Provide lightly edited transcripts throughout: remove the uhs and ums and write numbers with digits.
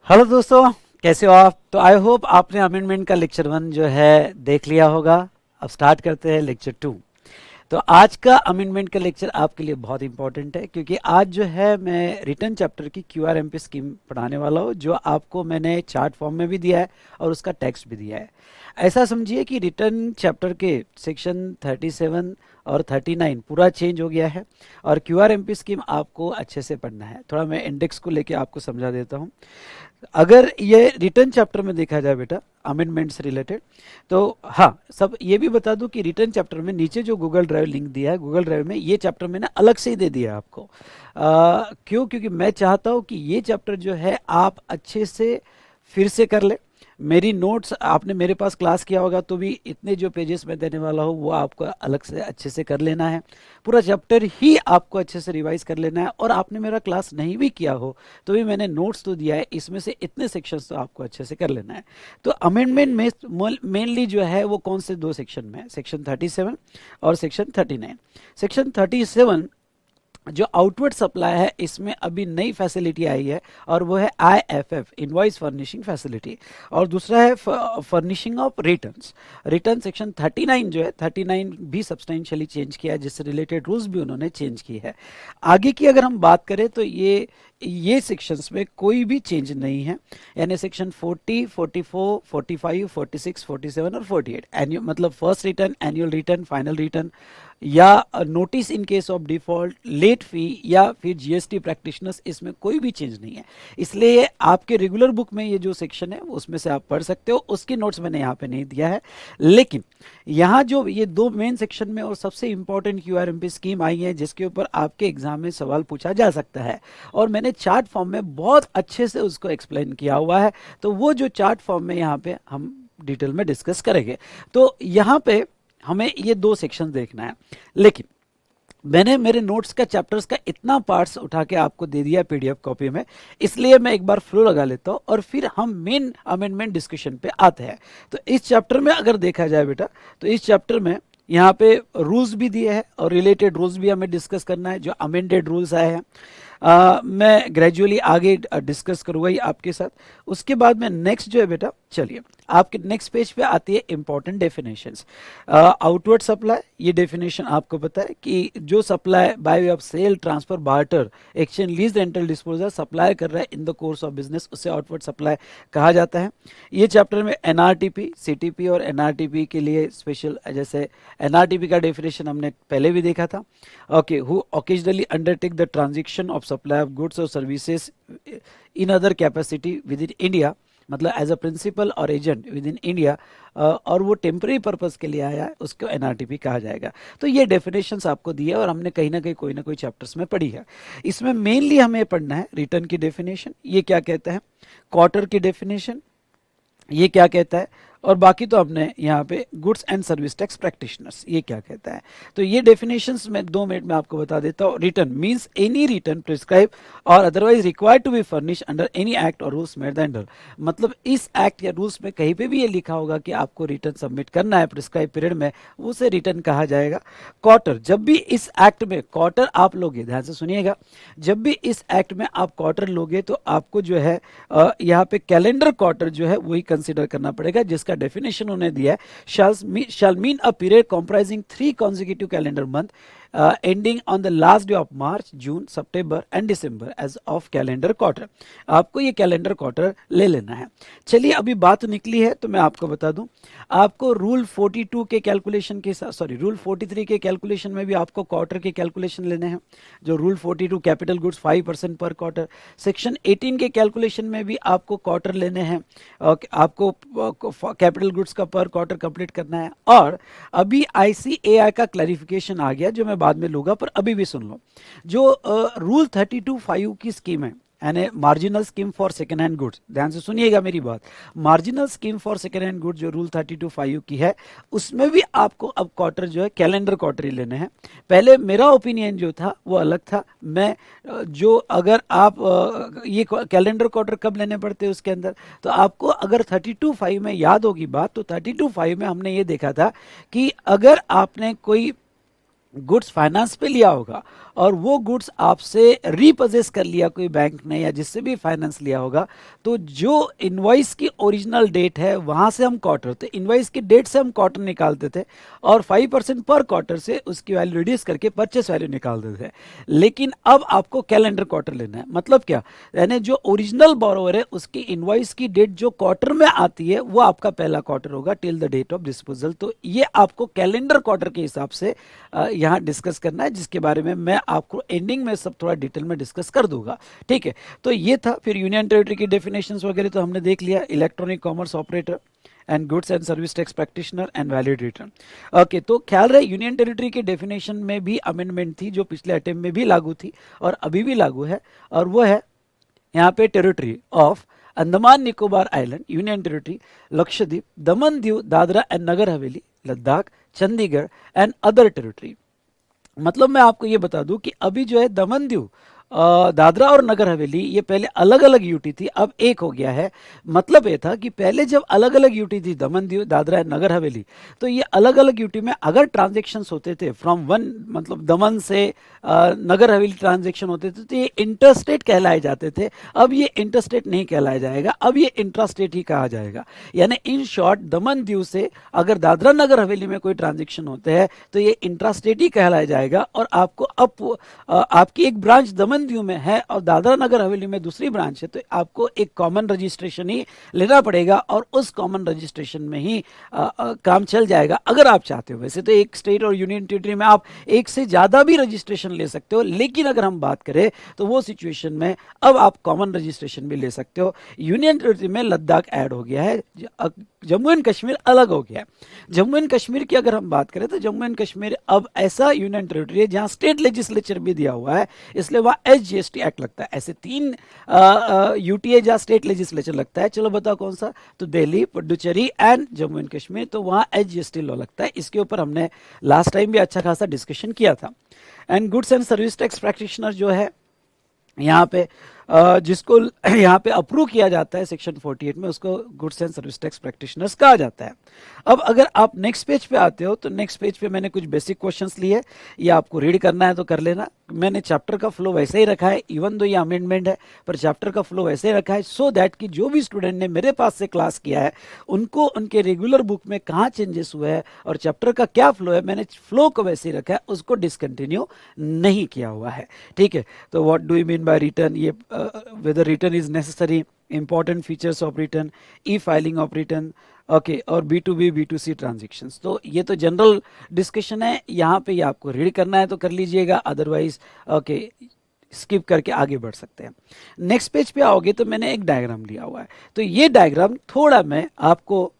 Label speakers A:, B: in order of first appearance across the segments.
A: Hello दोस्तों, कैसे हो आप? तो आई होप आपने अमेंडमेंट का लेक्चर 1 जो है देख लिया होगा। अब स्टार्ट करते हैं लेक्चर 2। तो आज का अमेंडमेंट का लेक्चर आपके लिए बहुत इंपॉर्टेंट है, क्योंकि आज जो है मैं रिटर्न चैप्टर की क्यूआरएमपी स्कीम पढ़ाने वाला हूँ, जो आपको मैंने चार्ट फॉर्म में भी दिया है और उसका टेक्स्ट भी दिया है। ऐसा समझिए कि रिटर्न चैप्टर के सेक्शन 37 और 39 पूरा चेंज हो गया है, और क्यूआरएमपी स्कीम आपको अच्छे से पढ़ना है। थोड़ा मैं इंडेक्स को लेके आपको समझा देता हूँ। अगर ये रिटर्न चैप्टर में देखा जाए बेटा, अमेंडमेंट से रिलेटेड, तो हाँ, सब ये भी बता दूं कि रिटर्न चैप्टर में नीचे जो गूगल ड्राइव लिंक दिया है, गूगल ड्राइव में ये चैप्टर मैंने अलग से ही दे दिया है आपको। क्यों? क्योंकि मैं चाहता हूं कि ये चैप्टर जो है आप अच्छे से फिर से कर ले। मेरी नोट्स आपने मेरे पास क्लास किया होगा तो भी इतने जो पेजेस मैं देने वाला हूँ वो आपको अलग से अच्छे से कर लेना है। पूरा चैप्टर ही आपको अच्छे से रिवाइज कर लेना है। और आपने मेरा क्लास नहीं भी किया हो तो भी मैंने नोट्स तो दिया है, इसमें से इतने सेक्शंस तो आपको अच्छे से कर लेना है। तो अमेंडमेंट में मेनली जो है वो कौन से दो सेक्शन में है, सेक्शन 37 और सेक्शन 39। सेक्शन 37 जो आउटवर्ड सप्लाई है, इसमें अभी नई फैसिलिटी आई है और वो है आईएफएफ, इनवॉइस फर्निशिंग फैसिलिटी। और दूसरा है furnishing of returns. Return section 39 जो है, 39 भी सब्सटेंशियली चेंज किया है, जिससे रिलेटेड रूल्स भी उन्होंने चेंज की है। आगे की अगर हम बात करें तो ये सेक्शंस में कोई भी चेंज नहीं है। यानी सेक्शन 40, 44, 45, 46, 47 और 48 एनुअल, मतलब first return, annual return, final return, या notice in case of default, late fee, या फिर जीएसटी प्रैक्टिशनर्स, इसमें कोई भी चेंज नहीं है। इसलिए आपके रेगुलर बुक में ये जो सेक्शन है उसमें से आप पढ़ सकते हो। उसकी नोट्स मैंने यहाँ पे नहीं दिया है, लेकिन यहाँ जो ये दो मेन सेक्शन में और सबसे इंपॉर्टेंट क्यूआरएमपी स्कीम आई है, जिसके ऊपर आपके एग्जाम में सवाल पूछा जा सकता है, और मैंने चार्ट फॉर्म में बहुत अच्छे से उसको एक्सप्लेन किया हुआ है। तो वो जो चार्ट फॉर्म में यहाँ पे हम डिटेल में डिस्कस करेंगे। तो यहाँ पे हमें ये दो सेक्शन देखना है, लेकिन मैंने मेरे नोट्स का, चैप्टर्स का इतना पार्ट्स उठा के आपको दे दिया पीडीएफ कॉपी में, इसलिए मैं एक बार फ्लो लगा लेता हूँ और फिर हम मेन अमेंडमेंट डिस्कशन पे आते हैं। तो इस चैप्टर में अगर देखा जाए बेटा, तो इस चैप्टर में यहाँ पे रूल्स भी दिए हैं और रिलेटेड रूल्स भी हमें डिस्कस करना है, जो अमेंडेड रूल्स आए हैं। मैं ग्रेजुअली आगे डिस्कस करूँगा ये आपके साथ। उसके बाद में नेक्स्ट जो है बेटा, चलिए आपके नेक्स्ट पेज पे आती है इंपॉर्टेंट डेफिनेशंस। आउटवर्ड सप्लाई, ये डेफिनेशन आपको पता है कि जो supply by way of sale, transfer, barter, exchange, lease, rental, disposal supply कर रहा है in the course of business, उसे आउटवर्ड सप्लाई कहा जाता है। ये चैप्टर में एनआरटीपी, सीटीपी और एनआरटीपी के लिए स्पेशल, जैसे एनआरटीपी का डेफिनेशन हमने पहले भी देखा था। Okay, who occasionally undertake the transaction of supply of goods और services in other capacity within India, मतलब एज अ प्रिंसिपल और एजेंट विद इन इंडिया, और वो टेम्पररी पर्पस के लिए आया है, उसको एनआरटीपी कहा जाएगा। तो ये डेफिनेशंस आपको दिए और हमने कहीं ना कोई चैप्टर्स में पढ़ी है। इसमें मेनली हमें पढ़ना है रिटर्न की डेफिनेशन, ये क्या कहता है, क्वार्टर की डेफिनेशन, ये क्या कहता है, और बाकी तो हमने यहाँ पे goods and service tax practitioners, ये क्या कहता है। तो ये डेफिनेशंस में 2 मिनट में आपको बता देता हूँ। Return means any return prescribe और otherwise required to be furnish under any act और रूल्स मेड अंडर, मतलब इस एक्ट या रूल्स में कहीं पे भी ये लिखा होगा कि आपको रिटर्न सबमिट करना है प्रिस्क्राइब पीरियड में, उसे रिटर्न कहा जाएगा। क्वार्टर, जब भी इस एक्ट में क्वार्टर आप लोगे, ध्यान से सुनिएगा, जब भी इस एक्ट में आप क्वार्टर लोगे तो आपको जो है यहाँ पे कैलेंडर क्वार्टर जो है वही कंसिडर करना पड़ेगा, जिसका डेफिनेशन उन्होंने दिया है, shall mean a period comprising 3 consecutive calendar month ending on the last day of March, June, September and December as of calendar quarter। आपको ये कैलेंडर क्वार्टर ले लेना है। चलिए अभी बात निकली है तो मैं आपको बता दूं, आपको रूल 42 के कैलकुलेशन के साथ, सॉरी रूल 43 के कैलकुलेशन में भी आपको क्वार्टर के कैलकुलेशन लेने हैं। जो रूल 42 कैपिटल गुड्स 5% पर क्वार्टर, सेक्शन 18 के कैलकुलेशन में भी आपको क्वार्टर लेने हैं, आपको कैपिटल गुड्स का पर क्वार्टर कंप्लीट करना है। और अभी आईसीएआई का क्लैरिफिकेशन आ गया जो मैं बाद में लूंगा, पर अभी भी सुन लो। जो रूल 32(5) की स्कीम है, यानी marginal scheme for second hand goods, ध्यान से सुनिएगा मेरी बात, marginal scheme for second hand goods जो रूल 32(5) की है, उसमें भी आपको अब क्वार्टर जो है कैलेंडर क्वार्टर ही लेने हैं। पहले मेरा ओपिनियन जो था वो अलग था। मैं जो अगर आप ये कैलेंडर क्वार्टर कब लेने पड़ते हैं उसके अंदर, तो आपको अगर 32(5) में याद होगी बात, तो 32(5) में हमने ये देखा था कि अगर आपने कोई गुड्स फाइनेंस पे लिया होगा और वो गुड्स आपसे रीपोजेस कर लिया कोई बैंक ने या जिससे भी फाइनेंस लिया होगा, तो जो इनवॉइस की ओरिजिनल डेट है वहाँ से हम क्वार्टर, तो इनवॉइस की डेट से हम क्वार्टर निकालते थे और 5% पर क्वार्टर से उसकी वैल्यू रिड्यूस करके परचेस वैल्यू निकालते थे। लेकिन अब आपको कैलेंडर क्वार्टर लेना है, मतलब क्या, यानी जो ओरिजिनल बोरोवर है उसकी इनवॉइस की डेट जो क्वार्टर में आती है वो आपका पहला क्वार्टर होगा till the date of disposal. तो ये आपको कैलेंडर क्वार्टर के हिसाब से यहाँ डिस्कस करना है, जिसके बारे में मैं आपको एंडिंग में सब थोड़ा डिटेल में डिस्कस कर दूंगा। ठीक है, तो ये था। फिर यूनियन टेरिटरी की डेफिनेशंस वगैरह तो हमने देख लिया, electronic commerce operator and goods and service tax practitioner and valid return. Okay, तो ख्याल रहे यूनियन टेरिटरी की डेफिनेशन में भी अमेंडमेंट थी जो पिछले अटेम्प्ट में भी लागू थी और अभी भी लागू है, और वो है यहाँ पे territory of Andaman Nicobar island, union territory, Lakshadweep, Daman Diu, Dadra and Nagar Haveli, Ladakh, Chandigarh and other territory. मतलब मैं आपको ये बता दूं कि अभी जो है दमन दीव, दादरा और नगर हवेली ये पहले अलग अलग यूटी थी, अब एक हो गया है। मतलब ये था कि पहले जब अलग अलग यूटी थी दमन दीव, दादरा एंड नगर हवेली, तो ये अलग अलग यूटी में अगर ट्रांजेक्शन्स होते थे फ्रॉम वन, मतलब दमन से नगर हवेली ट्रांजेक्शन होते थे तो ये इंटरस्टेट कहलाए जाते थे। अब ये इंटरस्टेट नहीं कहलाया जाएगा, अब ये इंट्रास्टेट ही कहा जाएगा। यानी इन शॉर्ट दमन दीव से अगर दादरा नगर हवेली में कोई ट्रांजेक्शन होते हैं तो ये इंट्रास्टेट ही कहलाया जाएगा, और आपको अब आपकी एक ब्रांच दमन दीव में है और दादरा नगर हवेली में दूसरी ब्रांच है, तो आपको एक कॉमन रजिस्ट्रेशन ही लेना पड़ेगा और उस कॉमन रजिस्ट्रेशन में ही काम चल जाएगा अगर आप चाहते हो। वैसे तो एक स्टेट और यूनियन टेरिटरी में आप एक से ज्यादा भी रजिस्ट्रेशन ले सकते हो, लेकिन अगर हम बात करें तो वो सिचुएशन में अब आप कॉमन रजिस्ट्रेशन भी ले सकते हो। यूनियन टेरिटरी में लद्दाख ऐड हो गया है, जम्मू एंड कश्मीर अलग हो गया है। जम्मू एंड कश्मीर की अगर हम बात करें तो जम्मू एंड कश्मीर अब ऐसा यूनियन टेरिटरी है जहां स्टेट लेजिस्लेचर भी दिया हुआ है, इसलिए वहां एसजीएसटी एक्ट लगता है। ऐसे 3 यूटीए जहां स्टेट लेजिस्लेचर लगता है, चलो बताओ कौन सा, तो दिल्ली, पुडुचेरी एंड जम्मू एंड कश्मीर, तो वहां एसजीएसटी लॉ लगता है। इसके ऊपर हमने लास्ट टाइम भी अच्छा खासा डिस्कशन किया था। And goods and service tax practitioner जो है यहाँ पे जिसको यहाँ पे अप्रूव किया जाता है सेक्शन 48 में, उसको goods and service tax practitioners कहा जाता है। अब अगर आप नेक्स्ट पेज पे आते हो तो नेक्स्ट पेज पे मैंने कुछ बेसिक क्वेश्चंस लिए, ये आपको रीड करना है तो कर लेना। मैंने चैप्टर का फ्लो वैसे ही रखा है, इवन दो ये अमेंडमेंट है पर चैप्टर का फ्लो वैसे ही रखा है, सो दैट कि जो भी स्टूडेंट ने मेरे पास से क्लास किया है उनको उनके रेगुलर बुक में कहाँ चेंजेस हुए हैं और चैप्टर का क्या फ्लो है, मैंने फ्लो को वैसे ही रखा है, उसको डिसकंटिन्यू नहीं किया हुआ है। ठीक है, तो what do you mean by return, ये whether return is necessary, important features of return, e-filing of return, okay, और B2B B2C ट्रांजेक्शन्स। तो ये तो जनरल डिस्कशन है, यहाँ पे ये आपको रीड करना है तो कर लीजिएगा, अदरवाइज ओके स्किप करके आगे बढ़ सकते हैं। नेक्स्ट पेज पे आओगे तो मैंने एक डायग्राम लिया हुआ है, तो ये डायग्राम थोड़ा मैं आपको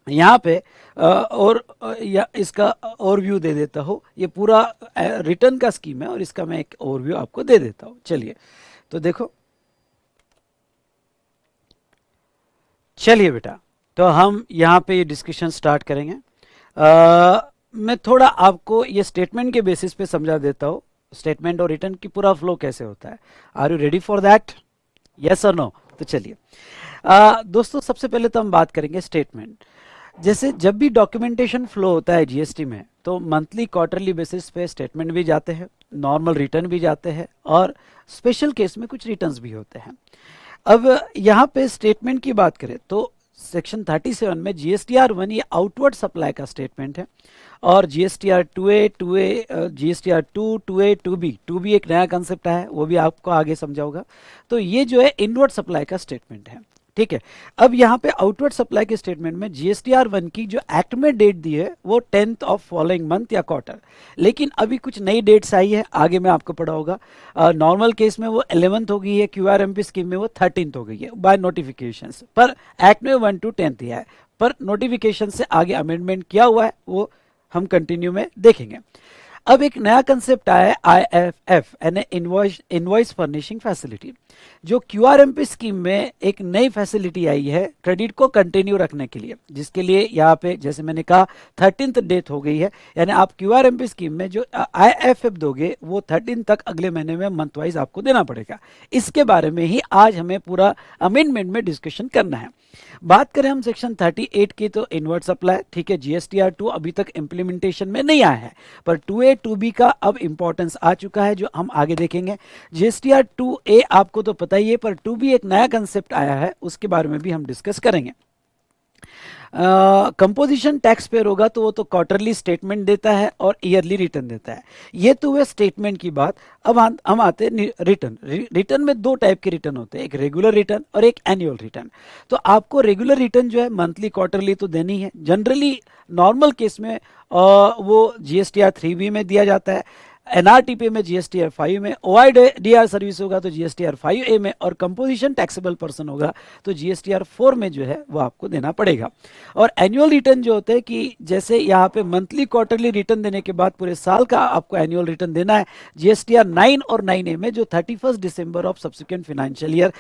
A: यहाँ पे और या इसका ओवरव्यू दे देता हूँ। ये पूरा रिटर्न का स्कीम है और इसका मैं एक ओवरव्यू आपको दे देता हूँ। चलिए, तो देखो, चलिए बेटा, तो हम यहाँ पे ये डिस्कशन स्टार्ट करेंगे। मैं थोड़ा आपको ये स्टेटमेंट के बेसिस पे समझा देता हूँ, स्टेटमेंट और रिटर्न की पूरा फ्लो कैसे होता है। Are you ready for that, yes और नो? तो चलिए दोस्तों, सबसे पहले तो हम बात करेंगे स्टेटमेंट। जैसे जब भी डॉक्यूमेंटेशन फ्लो होता है जीएसटी में तो मंथली क्वार्टरली बेसिस पे स्टेटमेंट भी जाते हैं, नॉर्मल रिटर्न भी जाते हैं और स्पेशल केस में कुछ रिटर्न्स भी होते हैं। अब यहाँ पे स्टेटमेंट की बात करें तो सेक्शन 37 में जीएसटीआर 1 ये आउटवर्ड सप्लाई का स्टेटमेंट है और GSTR 2A, GSTR 2, 2A, 2B एक नया कंसेप्ट है, वो भी आपको आगे समझाऊंगा। तो ये जो है इनवर्ड सप्लाई का स्टेटमेंट है। ठीक है, अब यहाँ पे आउटवर्ड सप्लाई के स्टेटमेंट में जीएसटीआर 1 की जो एक्ट में डेट दी है वो 10th ऑफ फॉलोइंग मंथ या क्वार्टर, लेकिन अभी कुछ नई डेट्स आई है, आगे मैं आपको पढ़ाऊंगा। नॉर्मल केस में वो 11th हो गई है, क्यूआरएमपी स्कीम में वो 13th हो गई है बाय नोटिफिकेशन, पर एक्ट में 1 to 10th है, पर नोटिफिकेशन से आगे अमेंडमेंट किया हुआ है, वो हम कंटिन्यू में देखेंगे। अब एक नया कंसेप्ट आया है आईएफएफ, यानी इनवॉइस फर्निशिंग फैसिलिटी, जो क्यूआरएमपी स्कीम में एक नई फैसिलिटी आई है क्रेडिट को कंटिन्यू रखने के लिए, जिसके लिए यहाँ पे जैसे मैंने कहा 13th डेट हो गई है, यानी आप क्यूआरएमपी स्कीम में जो आईएफएफ दोगे वो 13 तक अगले महीने में मंथ वाइज आपको देना पड़ेगा। इसके बारे में ही आज हमें पूरा अमेंडमेंट में डिस्कशन करना है। बात करें हम सेक्शन 38 की तो इनवर्ट सप्लाई, ठीक है, जीएसटीआर 2 अभी तक इंप्लीमेंटेशन में नहीं आया है, पर 2A, 2A 2B का अब इंपॉर्टेंस आ चुका है जो हम आगे देखेंगे। GSTR 2A आपको तो पता ही है, पर 2B एक नया कंसेप्ट आया है, उसके बारे में भी हम डिस्कस करेंगे। कंपोजिशन टैक्स पेयर होगा तो वो तो क्वार्टरली स्टेटमेंट देता है और ईयरली रिटर्न देता है। ये तो हुए स्टेटमेंट की बात। अब हम आते हैं रिटर्न। रिटर्न में दो टाइप के रिटर्न होते हैं, एक रेगुलर रिटर्न और एक एनुअल रिटर्न। तो आपको रेगुलर रिटर्न जो है मंथली क्वार्टरली तो देनी है। जनरली नॉर्मल केस में वो GSTR 3B में दिया जाता है, NRTP में GSTR 5 में, OIDR सर्विस होगा तो GSTR 5A में, और कंपोजिशन टैक्सेबल पर्सन होगा तो GSTR 4 में जो है वो आपको देना पड़ेगा। और एनुअल रिटर्न जो होता है कि जैसे यहाँ पे मंथली क्वार्टरली रिटर्न देने के बाद पूरे साल का आपको एनुअल रिटर्न देना है। GSTR 9 और 9A में जो 31 December of subsequent financial year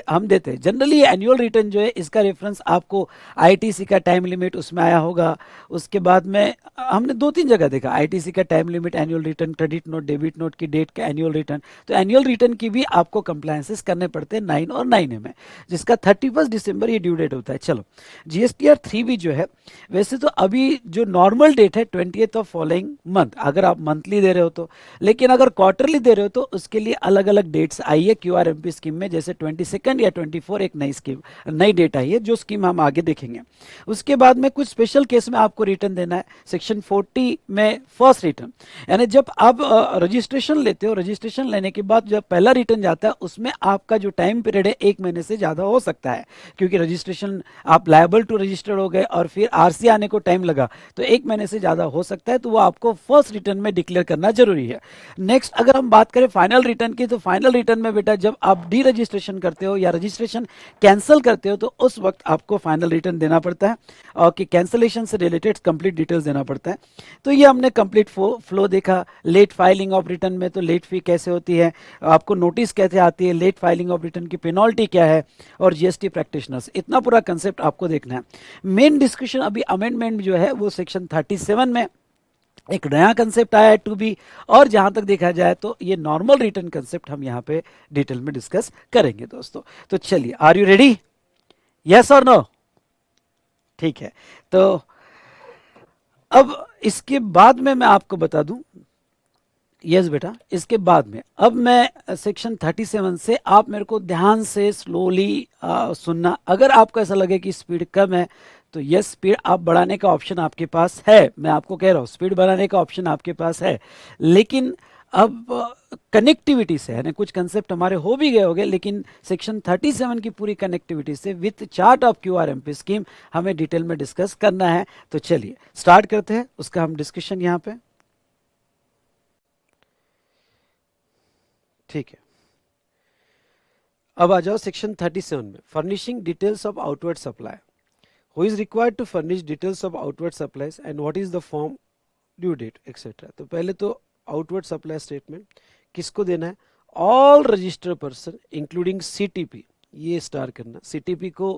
A: हम देते हैं। जनरली एनुअल रिटर्न जो है इसका रेफरेंस आपको ITC का टाइम लिमिट उसमें आया होगा। उसके बाद में हमने 2-3 जगह देखा, ITC का time limit, annual return, credit note, debit note की डेट का एनुअल रिटर्न। तो एनुअल रिटर्न की भी आपको कंप्लायंसेस करने पड़ते हैं 9 और 9A में, जिसका 31 दिसंबर ये ड्यू डेट होता है। चलो GSTR 3B जो है, वैसे तो अभी जो नॉर्मल डेट है 20th ऑफ फॉलोइंग मंथ, अगर आप मंथली दे रहे हो तो, लेकिन अगर क्वार्टरली दे रहे हो तो उसके लिए अलग अलग डेट्स आई है QRMP स्कीम में। जैसे 22 या 24 एक नई स्कीम, नई डेट आई है, जो स्कीम हम आगे देखेंगे। उसके बाद में कुछ स्पेशल केस में आपको रिटर्न देना है। सेक्शन 40 में फर्स्ट रिटर्न, यानी जब आप रजिस्ट्रेशन लेते हो, रजिस्ट्रेशन लेने के बाद जब पहला रिटर्न जाता है उसमें आपका जो टाइम पीरियड है 1 महीने से ज़्यादा हो सकता है, क्योंकि रजिस्ट्रेशन आप लायबल टू रजिस्टर्ड हो गए और फिर RC आने को टाइम लगा, तो 1 महीने से ज़्यादा हो सकता है, तो वो आपको फर्स्ट रिटर्न में डिक्लेयर करना जरूरी है। नेक्स्ट अगर हम बात करें फाइनल रिटर्न की, तो फाइनल रिटर्न में बेटा जब आप डी रजिस्ट्रेशन करते हो या रजिस्ट्रेशन कैंसिल करते हो तो उस वक्त आपको फाइनल रिटर्न देना पड़ता है, और कि कैंसिलेशन से रिलेटेड कंप्लीट डिटेल्स देना पड़ता है। तो ये हमने कंप्लीट फ्लो देखा। लेट फाइलिंग ऑफ रिटर्न में तो लेट फी कैसे होती है, आपको नोटिस कैसे आती है, लेट फाइलिंग ऑफ रिटर्न की पेनल्टी क्या है, और GST प्रैक्टिशनर्स, इतना पूरा कंसेप्ट आपको देखना है। मेन डिस्कशन अभी अमेंडमेंट जो है वो सेक्शन 37 में एक नया कंसेप्ट आया है 2B, और जहां तक देखा जाए तो ये नॉर्मल रिटर्न कंसेप्ट हम यहाँ पे डिटेल में डिस्कस करेंगे दोस्तों। तो चलिए, आर यू रेडी? यस और नो? ठीक है। तो अब इसके बाद में मैं आपको बता दूं, यस बेटा, इसके बाद में अब मैं सेक्शन 37 से आप मेरे को ध्यान से स्लोली सुनना। अगर आपको ऐसा लगे कि स्पीड कम है तो यस, स्पीड आप बढ़ाने का ऑप्शन आपके पास है। मैं आपको कह रहा हूँ स्पीड बढ़ाने का ऑप्शन आपके पास है, लेकिन अब कनेक्टिविटी से, यानी कुछ कंसेप्ट हमारे हो भी गए होंगे, लेकिन सेक्शन 37 की पूरी कनेक्टिविटी से with chart of QRMP scheme हमें डिटेल में डिस्कस करना है। तो चलिए स्टार्ट करते हैं उसका हम डिस्कशन यहाँ पे। ठीक है, अब आ जाओ सेक्शन 37 में, furnishing details of outward supply. Who is required to furnish details of outward supplies and what is the form, due date etcetera. तो पहले तो आउटवर्ड सप्लाई स्टेटमेंट किसको देना है? All registered person including CTP, ये star करना, CTP को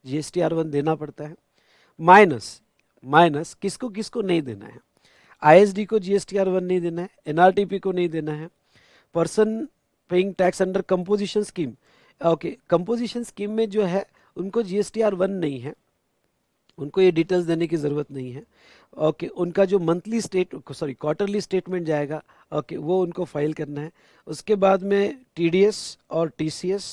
A: GSTR 1 देना पड़ता है, माइनस किसको किसको नहीं देना है? ISD को GSTR 1 नहीं देना है, NRTP को नहीं देना है, person paying tax under composition scheme, okay, composition scheme में जो है उनको GSTR 1 नहीं है, उनको ये डिटेल्स देने की ज़रूरत नहीं है। ओके, उनका जो मंथली क्वार्टरली स्टेटमेंट जाएगा, ओके, वो उनको फाइल करना है। उसके बाद में TDS और TCS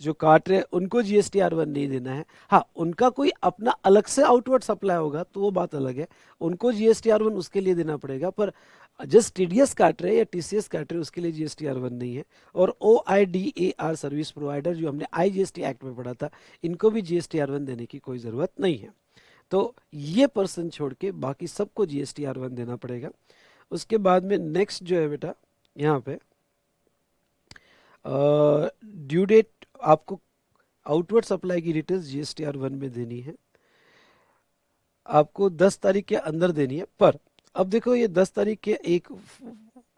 A: जो काट रहे उनको GSTR 1 नहीं देना है। हाँ, उनका कोई अपना अलग से आउटवर्ड सप्लाई होगा तो वो बात अलग है, उनको GSTR 1 उसके लिए देना पड़ेगा, पर जस्ट TDS काट रहे या TCS काट रहे उसके लिए GSTR 1 नहीं है। और OIDAR सर्विस प्रोवाइडर जो हमने IGST एक्ट में पढ़ा था, इनको भी GSTR 1 देने की कोई ज़रूरत नहीं है। तो ये पर्सन छोड़ के बाकी सबको GSTR 1 देना पड़ेगा। उसके बाद में नेक्स्ट जो है बेटा यहाँ पे ड्यू डेट, आपको आउटवर्ड सप्लाई की डिटेल्स GSTR 1 में देनी है, आपको 10 तारीख के अंदर देनी है। पर अब देखो ये 10 तारीख के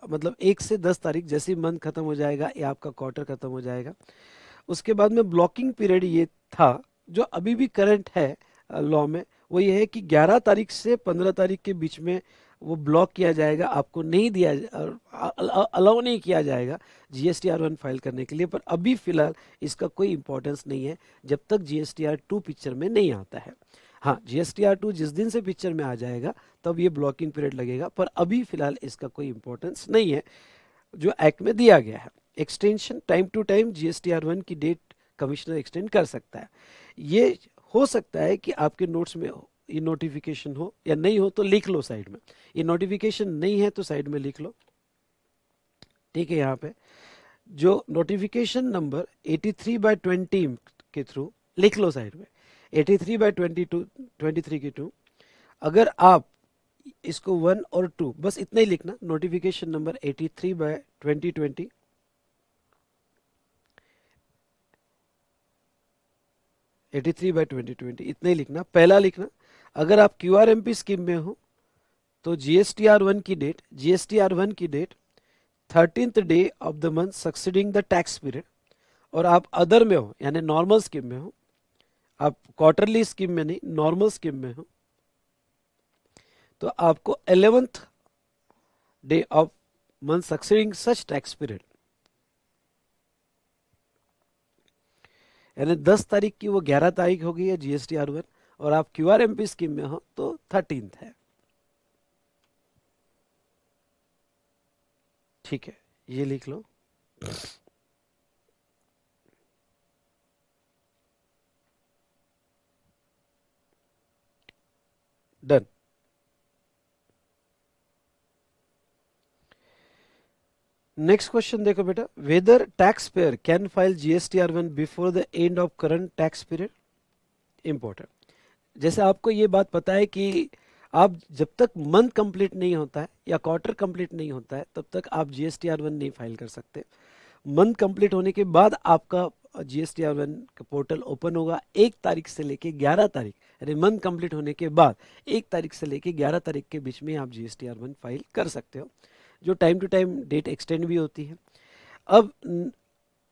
A: मतलब 1 से 10 तारीख जैसे मंथ खत्म हो जाएगा या आपका क्वार्टर खत्म हो जाएगा, उसके बाद में ब्लॉकिंग पीरियड ये था जो अभी भी करंट है लॉ में, वो ये है कि 11 तारीख से 15 तारीख के बीच में वो ब्लॉक किया जाएगा, आपको नहीं दिया, अलाउ नहीं किया जाएगा GSTR 1 फाइल करने के लिए। पर अभी फिलहाल इसका कोई इंपॉर्टेंस नहीं है जब तक GSTR 2 पिक्चर में नहीं आता है।
B: हाँ, GSTR2 जिस दिन से पिक्चर में आ जाएगा तब ये ब्लॉकिंग पीरियड लगेगा, पर अभी फिलहाल इसका कोई इंपॉर्टेंस नहीं है जो एक्ट में दिया गया है। Extension time to time GSTR1 की डेट कमिश्नर एक्सटेंड कर सकता है। ये हो सकता है कि आपके नोट्स में ये नोटिफिकेशन हो या नहीं हो तो लिख लो साइड में, ये नोटिफिकेशन नहीं है तो साइड में लिख लो, ठीक है। यहाँ पे जो नोटिफिकेशन नंबर 83/20 के थ्रू लिख लो साइड में, 83/22 23 के टू, अगर आप इसको 1 और 2 बस इतना ही लिखना, नोटिफिकेशन नंबर 83/2020 83/2020 इतना ही लिखना, पहला लिखना। अगर आप QRMP स्कीम में हो तो GSTR1 की date 13th day of the month succeeding the tax period, और आप अदर में हो यानी नॉर्मल स्कीम में हो, आप क्वार्टरली स्कीम में नहीं नॉर्मल स्कीम में हो, तो आपको 11th day of month succeeding such tax period, यानी 10 तारीख की वो 11 तारीख हो गई है GSTR1, और आप QRMP स्कीम में हो तो 13th है, ठीक है। ये लिख लो। डन। नेक्स्ट क्वेश्चन देखो बेटा, whether tax payer can file GSTR1 before the end of current tax period. Important, जैसे आपको ये बात पता है कि आप जब तक मंथ कंप्लीट नहीं होता है या क्वार्टर कंप्लीट नहीं होता है तब तक आप GSTR1 नहीं फाइल कर सकते। मंथ कंप्लीट होने के बाद आपका GSTR1 का पोर्टल ओपन होगा 1 तारीख से लेके 11 तारीख, यानी मंथ कंप्लीट होने के बाद 1 तारीख से लेके 11 तारीख के बीच में आप GSTR1 फाइल कर सकते हो, जो time to time date extend भी होती है। अब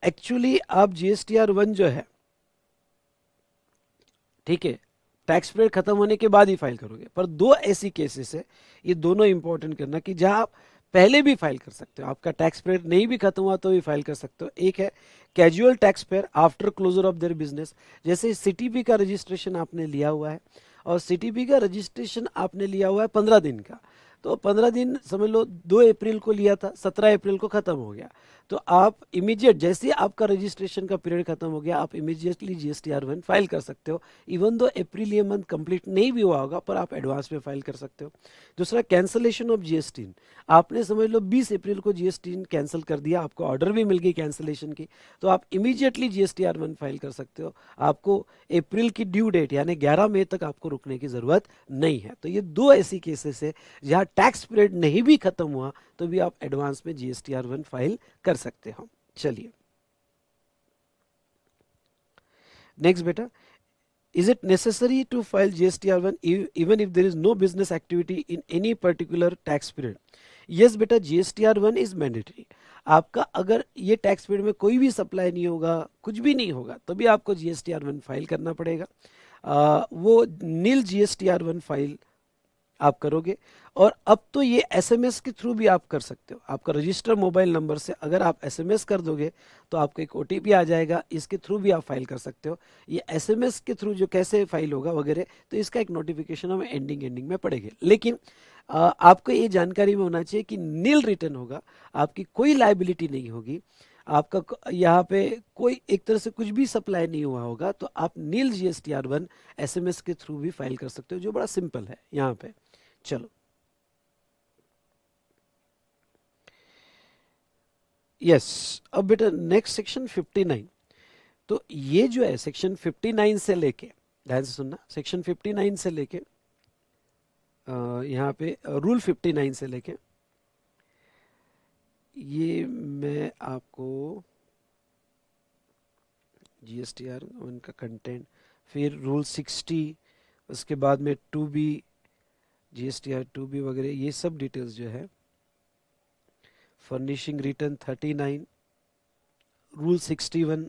B: एक्चुअली आप GSTR1 जो है, ठीक है, टैक्स पीरियड खत्म होने के बाद ही फाइल करोगे, पर दो ऐसी केसेस है, ये दोनों इंपॉर्टेंट करना, कि जहां आप पहले भी फाइल कर सकते हो, आपका टैक्स पीरियड नहीं भी खत्म हुआ तो भी फाइल कर सकते हो। एक है casual tax payer after closure of their business, जैसे CTP का रजिस्ट्रेशन आपने लिया हुआ है और CTP का रजिस्ट्रेशन आपने लिया हुआ है 15 दिन का, तो 15 दिन समझ लो 2 अप्रैल को लिया था, 17 अप्रैल को खत्म हो गया, तो आप इमीडिएट जैसे ही आपका रजिस्ट्रेशन का पीरियड खत्म हो गया आप इमीडिएटली GSTR1 फाइल कर सकते हो, इवन दो अप्रैल ये मंथ कंप्लीट नहीं भी हुआ होगा पर आप एडवांस में फाइल कर सकते हो। दूसरा कैंसलेशन ऑफ GST, आपने समझ लो 20 अप्रैल को GST कैंसिल कर दिया, आपको ऑर्डर भी मिल गई कैंसलेशन की, तो आप इमीडिएटली GSTR1 फाइल कर सकते हो, आपको अप्रैल की ड्यू डेट यानी 11 मई तक आपको रुकने की जरूरत नहीं है। तो ये दो ऐसी केसेस है जहां टैक्स पीरियड नहीं भी खत्म हुआ तो भी आप एडवांस में GSTR1 फाइल कर सकते हो। चलिए नेक्स्ट बेटा, is it necessary to file GSTR1 even if there is no business activity in any particular tax period? yes बेटा, GSTR1 is mandatory। आपका अगर ये टैक्स पीरियड में कोई भी सप्लाई नहीं होगा, कुछ भी नहीं होगा, तो भी आपको GSTR1 फाइल करना पड़ेगा। वो नील GSTR1 फाइल आप करोगे। और अब तो ये SMS के थ्रू भी आप कर सकते हो, आपका रजिस्टर मोबाइल नंबर से अगर आप SMS कर दोगे तो आपको एक OTP आ जाएगा, इसके थ्रू भी आप फाइल कर सकते हो। ये SMS के थ्रू जो कैसे फाइल होगा वगैरह, तो इसका एक नोटिफिकेशन हमें एंडिंग में पड़ेगी, लेकिन आपको ये जानकारी में होना चाहिए कि नील रिटर्न होगा, आपकी कोई लाइबिलिटी नहीं होगी, आपका यहाँ पे कोई एक तरह से कुछ भी सप्लाई नहीं हुआ होगा, तो आप नील GSTR1 SMS के थ्रू भी फाइल कर सकते हो, जो बड़ा सिंपल है यहाँ पे। चलो यस, अब बेटा नेक्स्ट सेक्शन 59। तो ये जो है सेक्शन 59 से लेके, ध्यान से सुनना, सेक्शन 59 से लेके यहाँ पे रूल 59 से लेके, ये मैं आपको GSTR1 का कंटेंट, फिर रूल 60, उसके बाद में 2B GSTR2B वगैरह, ये सब डिटेल्स जो है, फर्निशिंग रिटर्न 39, रूल 61,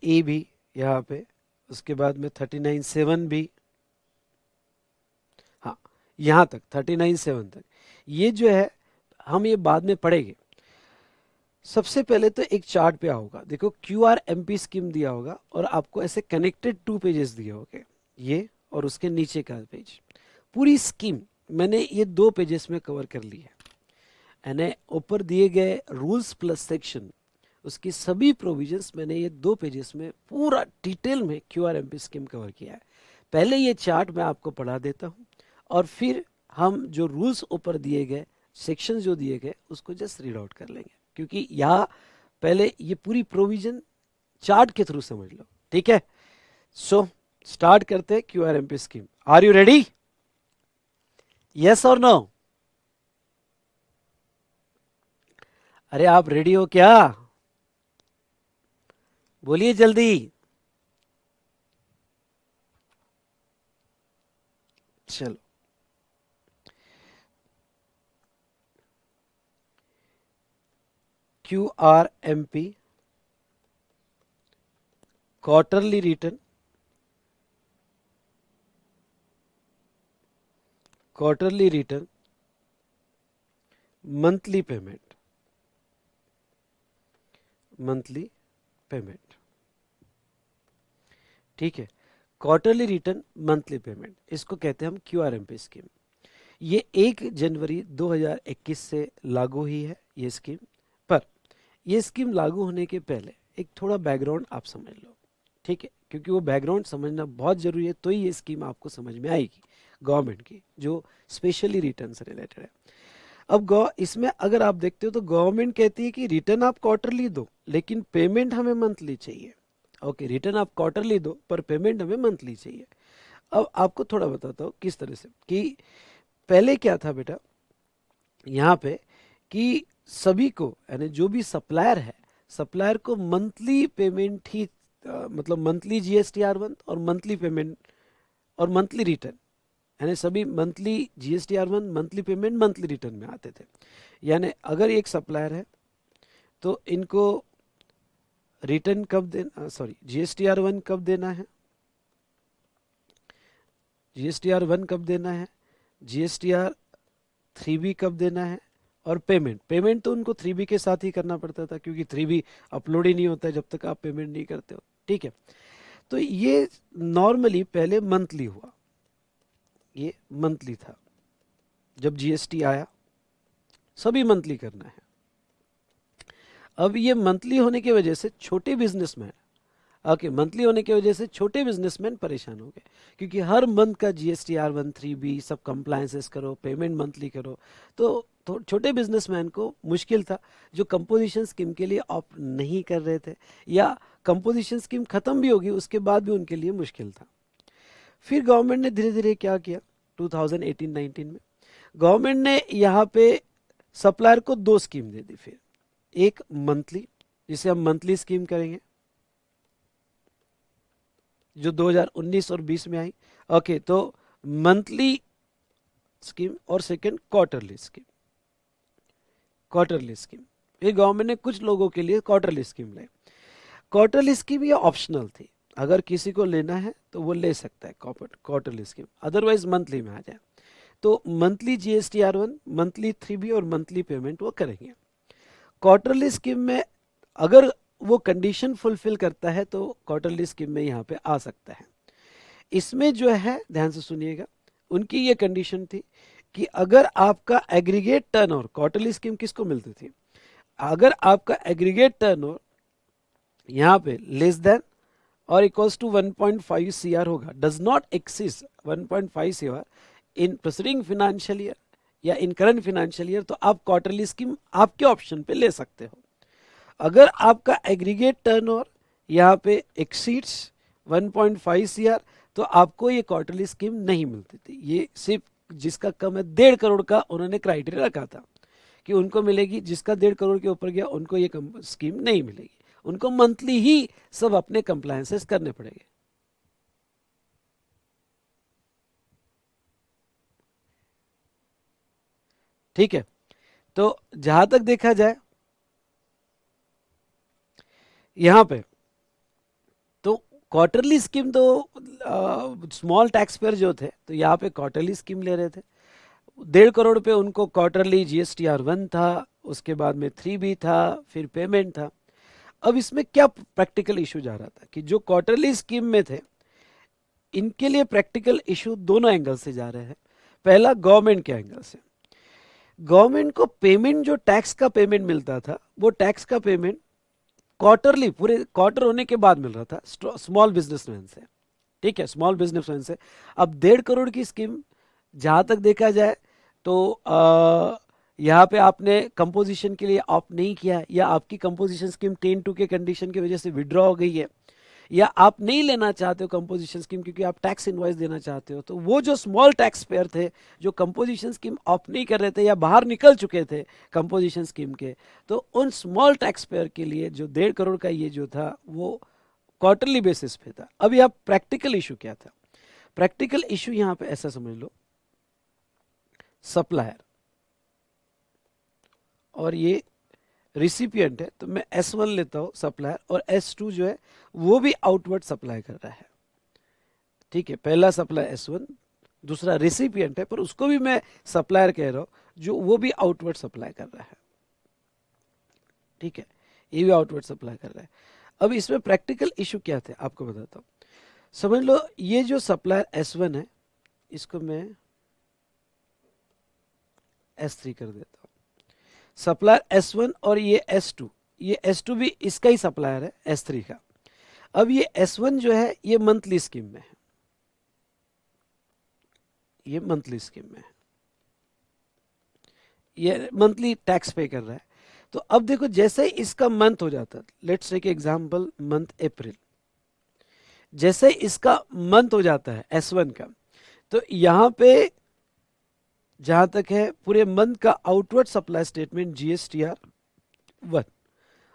B: A भी यहाँ पे, उसके बाद में 39(7) भी, हाँ यहाँ तक 39(7) तक, ये जो है हम ये बाद में पढ़ेंगे। सबसे पहले तो एक चार्ट पे होगा, देखो QRMP स्कीम दिया होगा और आपको ऐसे कनेक्टेड 2 पेजेस दिए होंगे, ये और उसके नीचे का पेज। पूरी स्कीम मैंने ये 2 पेजेस में कवर कर ली है। यानी ऊपर दिए गए रूल्स प्लस सेक्शन, उसकी सभी प्रोविजंस मैंने ये 2 पेजेस में पूरा डिटेल में QRMP स्कीम कवर किया है। पहले ये चार्ट मैं आपको पढ़ा देता हूँ और फिर हम जो रूल्स ऊपर दिए गए, सेक्शन जो दिए गए, उसको जस्ट रीड आउट कर लेंगे, क्योंकि यहाँ पहले ये पूरी प्रोविजन चार्ट के थ्रू समझ लो, ठीक है। सो स्टार्ट करते हैं QRMP scheme. Are you ready? Yes और नो? अरे आप रेडी हो क्या? बोलिए जल्दी। चलो, QRMP quarterly return, quarterly return, monthly payment, monthly payment, ठीक है। क्वार्टरली रिटर्न, मंथली पेमेंट, इसको कहते हैं हम QRMP स्कीम। ये 1 जनवरी 2021 से लागू हुई है ये स्कीम। पर ये स्कीम लागू होने के पहले एक थोड़ा बैकग्राउंड आप समझ लो, ठीक है, क्योंकि वो बैकग्राउंड समझना बहुत जरूरी है, तो ही ये स्कीम आपको समझ में आएगी गवर्नमेंट की, जो स्पेशली रिटर्न से रिलेटेड है। अब इसमें अगर आप देखते हो तो गवर्नमेंट कहती है कि रिटर्न आप क्वार्टरली दो लेकिन पेमेंट हमें मंथली चाहिए। ओके, रिटर्न आप क्वार्टरली दो पर पेमेंट हमें मंथली चाहिए। अब आपको थोड़ा बताता हूँ किस तरह से, कि पहले क्या था बेटा यहाँ पे, कि सभी को, यानी जो भी सप्लायर है, सप्लायर को मंथली पेमेंट ही मतलब मंथली GSTR1 और मंथली पेमेंट और मंथली रिटर्न, यानी सभी monthly GSTR1 monthly payment monthly return में आते थे। यानी अगर एक सप्लायर है तो इनको रिटर्न कब देना, सॉरी GSTR1 कब देना है, GSTR1 कब देना है, GSTR3B कब देना है, और पेमेंट, पेमेंट तो उनको 3B के साथ ही करना पड़ता था, क्योंकि 3B अपलोड ही नहीं होता जब तक आप पेमेंट नहीं करते हो, ठीक है। तो ये नॉर्मली पहले मंथली हुआ, ये मंथली था। जब GST आया सभी मंथली करना है। अब ये मंथली होने की वजह से छोटे बिजनेसमैन, ओके, मंथली होने की वजह से छोटे बिजनेसमैन परेशान हो गए, क्योंकि हर मंथ का GSTR1 3B सब कंप्लायंसेस करो, पेमेंट मंथली करो, तो छोटे बिजनेसमैन को मुश्किल था, जो कंपोजिशन स्कीम के लिए ऑप्ट नहीं कर रहे थे, या कंपोजिशन स्कीम खत्म भी होगी उसके बाद भी उनके लिए मुश्किल था। फिर गवर्नमेंट ने धीरे धीरे क्या किया, 2018-19 में गवर्नमेंट ने यहाँ पे सप्लायर को 2 स्कीम दे दी। फिर एक मंथली, जिसे हम मंथली स्कीम करेंगे, जो 2019 और 20 में आई। ओके, तो मंथली स्कीम, और second quarterly scheme, quarterly scheme. ये गवर्नमेंट ने कुछ लोगों के लिए क्वार्टरली स्कीम लाई। क्वार्टरली स्कीम ये ऑप्शनल थी, अगर किसी को लेना है तो वो ले सकता है क्वार्टरली स्कीम, अदरवाइज मंथली में आ जाए। तो मंथली GSTR1, मंथली 3B और मंथली पेमेंट वो करेंगे। क्वार्टरली स्कीम में अगर वो कंडीशन फुलफिल करता है तो क्वार्टरली स्कीम में यहाँ पे आ सकता है। इसमें जो है, ध्यान से सुनिएगा, उनकी ये कंडीशन थी कि अगर आपका एग्रीगेट टर्नओवर, क्वार्टरली स्कीम किसको मिलती थी, अगर आपका एग्रीगेट टर्नओवर यहाँ पे लेस देन और इक्वल्स टू 1.5 CR होगा, does not exceed 1.5 CR in proceeding financial year या इन करंट फाइनेंशियल ईयर, तो आप क्वार्टरली स्कीम आपके ऑप्शन पे ले सकते हो। अगर आपका एग्रीगेट टर्नओवर यहाँ पे एक्सीड्स 1.5 CR, तो आपको ये क्वार्टरली स्कीम नहीं मिलती थी। ये सिर्फ जिसका कम है 1.5 करोड़ का उन्होंने क्राइटेरिया रखा था कि उनको मिलेगी, जिसका 1.5 करोड़ के ऊपर गया उनको ये स्कीम नहीं मिलेगी, उनको मंथली ही सब अपने कंप्लायंसेस करने पड़ेंगे। ठीक है, तो जहां तक देखा जाए यहां पे, तो क्वार्टरली स्कीम तो स्मॉल टैक्स पेयर जो थे तो यहाँ पे क्वार्टरली स्कीम ले रहे थे, 1.5 करोड़ पे उनको क्वार्टरली GSTR 1 था, उसके बाद में 3B था, फिर पेमेंट था। अब इसमें क्या प्रैक्टिकल इशू जा रहा था कि जो क्वार्टरली स्कीम में थे इनके लिए प्रैक्टिकल इशू दोनों एंगल से जा रहे हैं। पहला गवर्नमेंट के एंगल से, गवर्नमेंट को पेमेंट जो टैक्स का पेमेंट मिलता था वो टैक्स का पेमेंट क्वार्टरली पूरे क्वार्टर होने के बाद मिल रहा था स्मॉल बिजनेसमैन से, ठीक है, स्मॉल बिजनेसमैन से। अब 1.5 करोड़ की स्कीम जहां तक देखा जाए तो यहाँ पे आपने कंपोजिशन के लिए ऑप्ट नहीं किया, या आपकी कंपोजिशन स्कीम 10(2) के कंडीशन की वजह से विड्रॉ हो गई है, या आप नहीं लेना चाहते हो कंपोजिशन स्कीम क्योंकि आप टैक्स इनवॉइस देना चाहते हो, तो वो जो स्मॉल टैक्स पेयर थे जो कंपोजिशन स्कीम ऑप्ट नहीं कर रहे थे या बाहर निकल चुके थे कंपोजिशन स्कीम के, तो उन स्मॉल टैक्स पेयर के लिए जो 1.5 करोड़ का ये जो था वो क्वार्टरली बेसिस पे था। अब यहाँ प्रैक्टिकल इशू क्या था? प्रैक्टिकल इशू यहाँ पे ऐसा समझ लो, सप्लायर और ये रिसिपिएंट है, तो मैं S1 लेता हूं सप्लायर, और S2 जो है वो भी आउटवर्ड सप्लाई कर रहा है, ठीक है। पहला सप्लाई S1, दूसरा रिसिपिएंट है पर उसको भी मैं सप्लायर कह रहा हूं, जो वो भी आउटवर्ड सप्लाई कर रहा है, ठीक है, ये भी आउटवर्ड सप्लाई कर रहा है। अब इसमें प्रैक्टिकल इशू क्या थे आपको बताता हूं। समझ लो ये जो सप्लायर S1 है इसको मैं S3 कर देता हूं, सप्लायर S1 और ये S2, ये S2 भी इसका ही सप्लायर है S3 का। अब ये S1 जो है ये मंथली स्कीम में है, ये मंथली स्कीम में है, ये मंथली टैक्स पे कर रहा है। तो अब देखो जैसे ही इसका मंथ हो जाता है, let's take example month April, जैसे इसका मंथ हो जाता है S1 का, तो यहां पे जहां तक है पूरे मंथ का आउटवर्ड सप्लाई स्टेटमेंट GSTR 1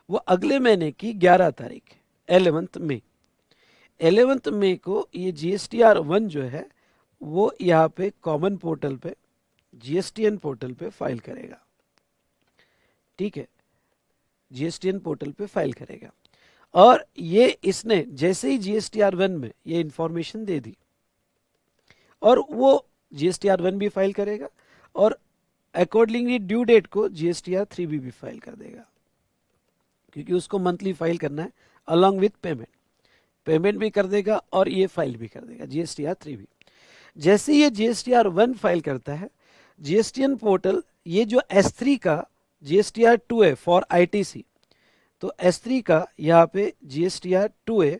B: वो अगले महीने की 11 तारीख 11th मई, 11th मई को ये GSTR 1 जो है वो यहाँ पे कॉमन पोर्टल पे GSTN पोर्टल पे फाइल करेगा, ठीक है, GSTN पोर्टल पे फाइल करेगा। और ये इसने जैसे ही GSTR 1 में ये इंफॉर्मेशन दे दी और वो GSTR 1 भी फाइल करेगा और अकॉर्डिंगली ड्यू डेट को GSTR 3 भी फाइल कर देगा, क्योंकि उसको मंथली फाइल करना है अलॉन्ग विथ पेमेंट, पेमेंट भी कर देगा और ये फाइल भी कर देगा GSTR 3 भी। जैसे ये GSTR 1 फाइल करता है, GSTN पोर्टल ये जो S3 का GSTR 2 है फॉर ITC, तो S3 का यहाँ पे GSTR 2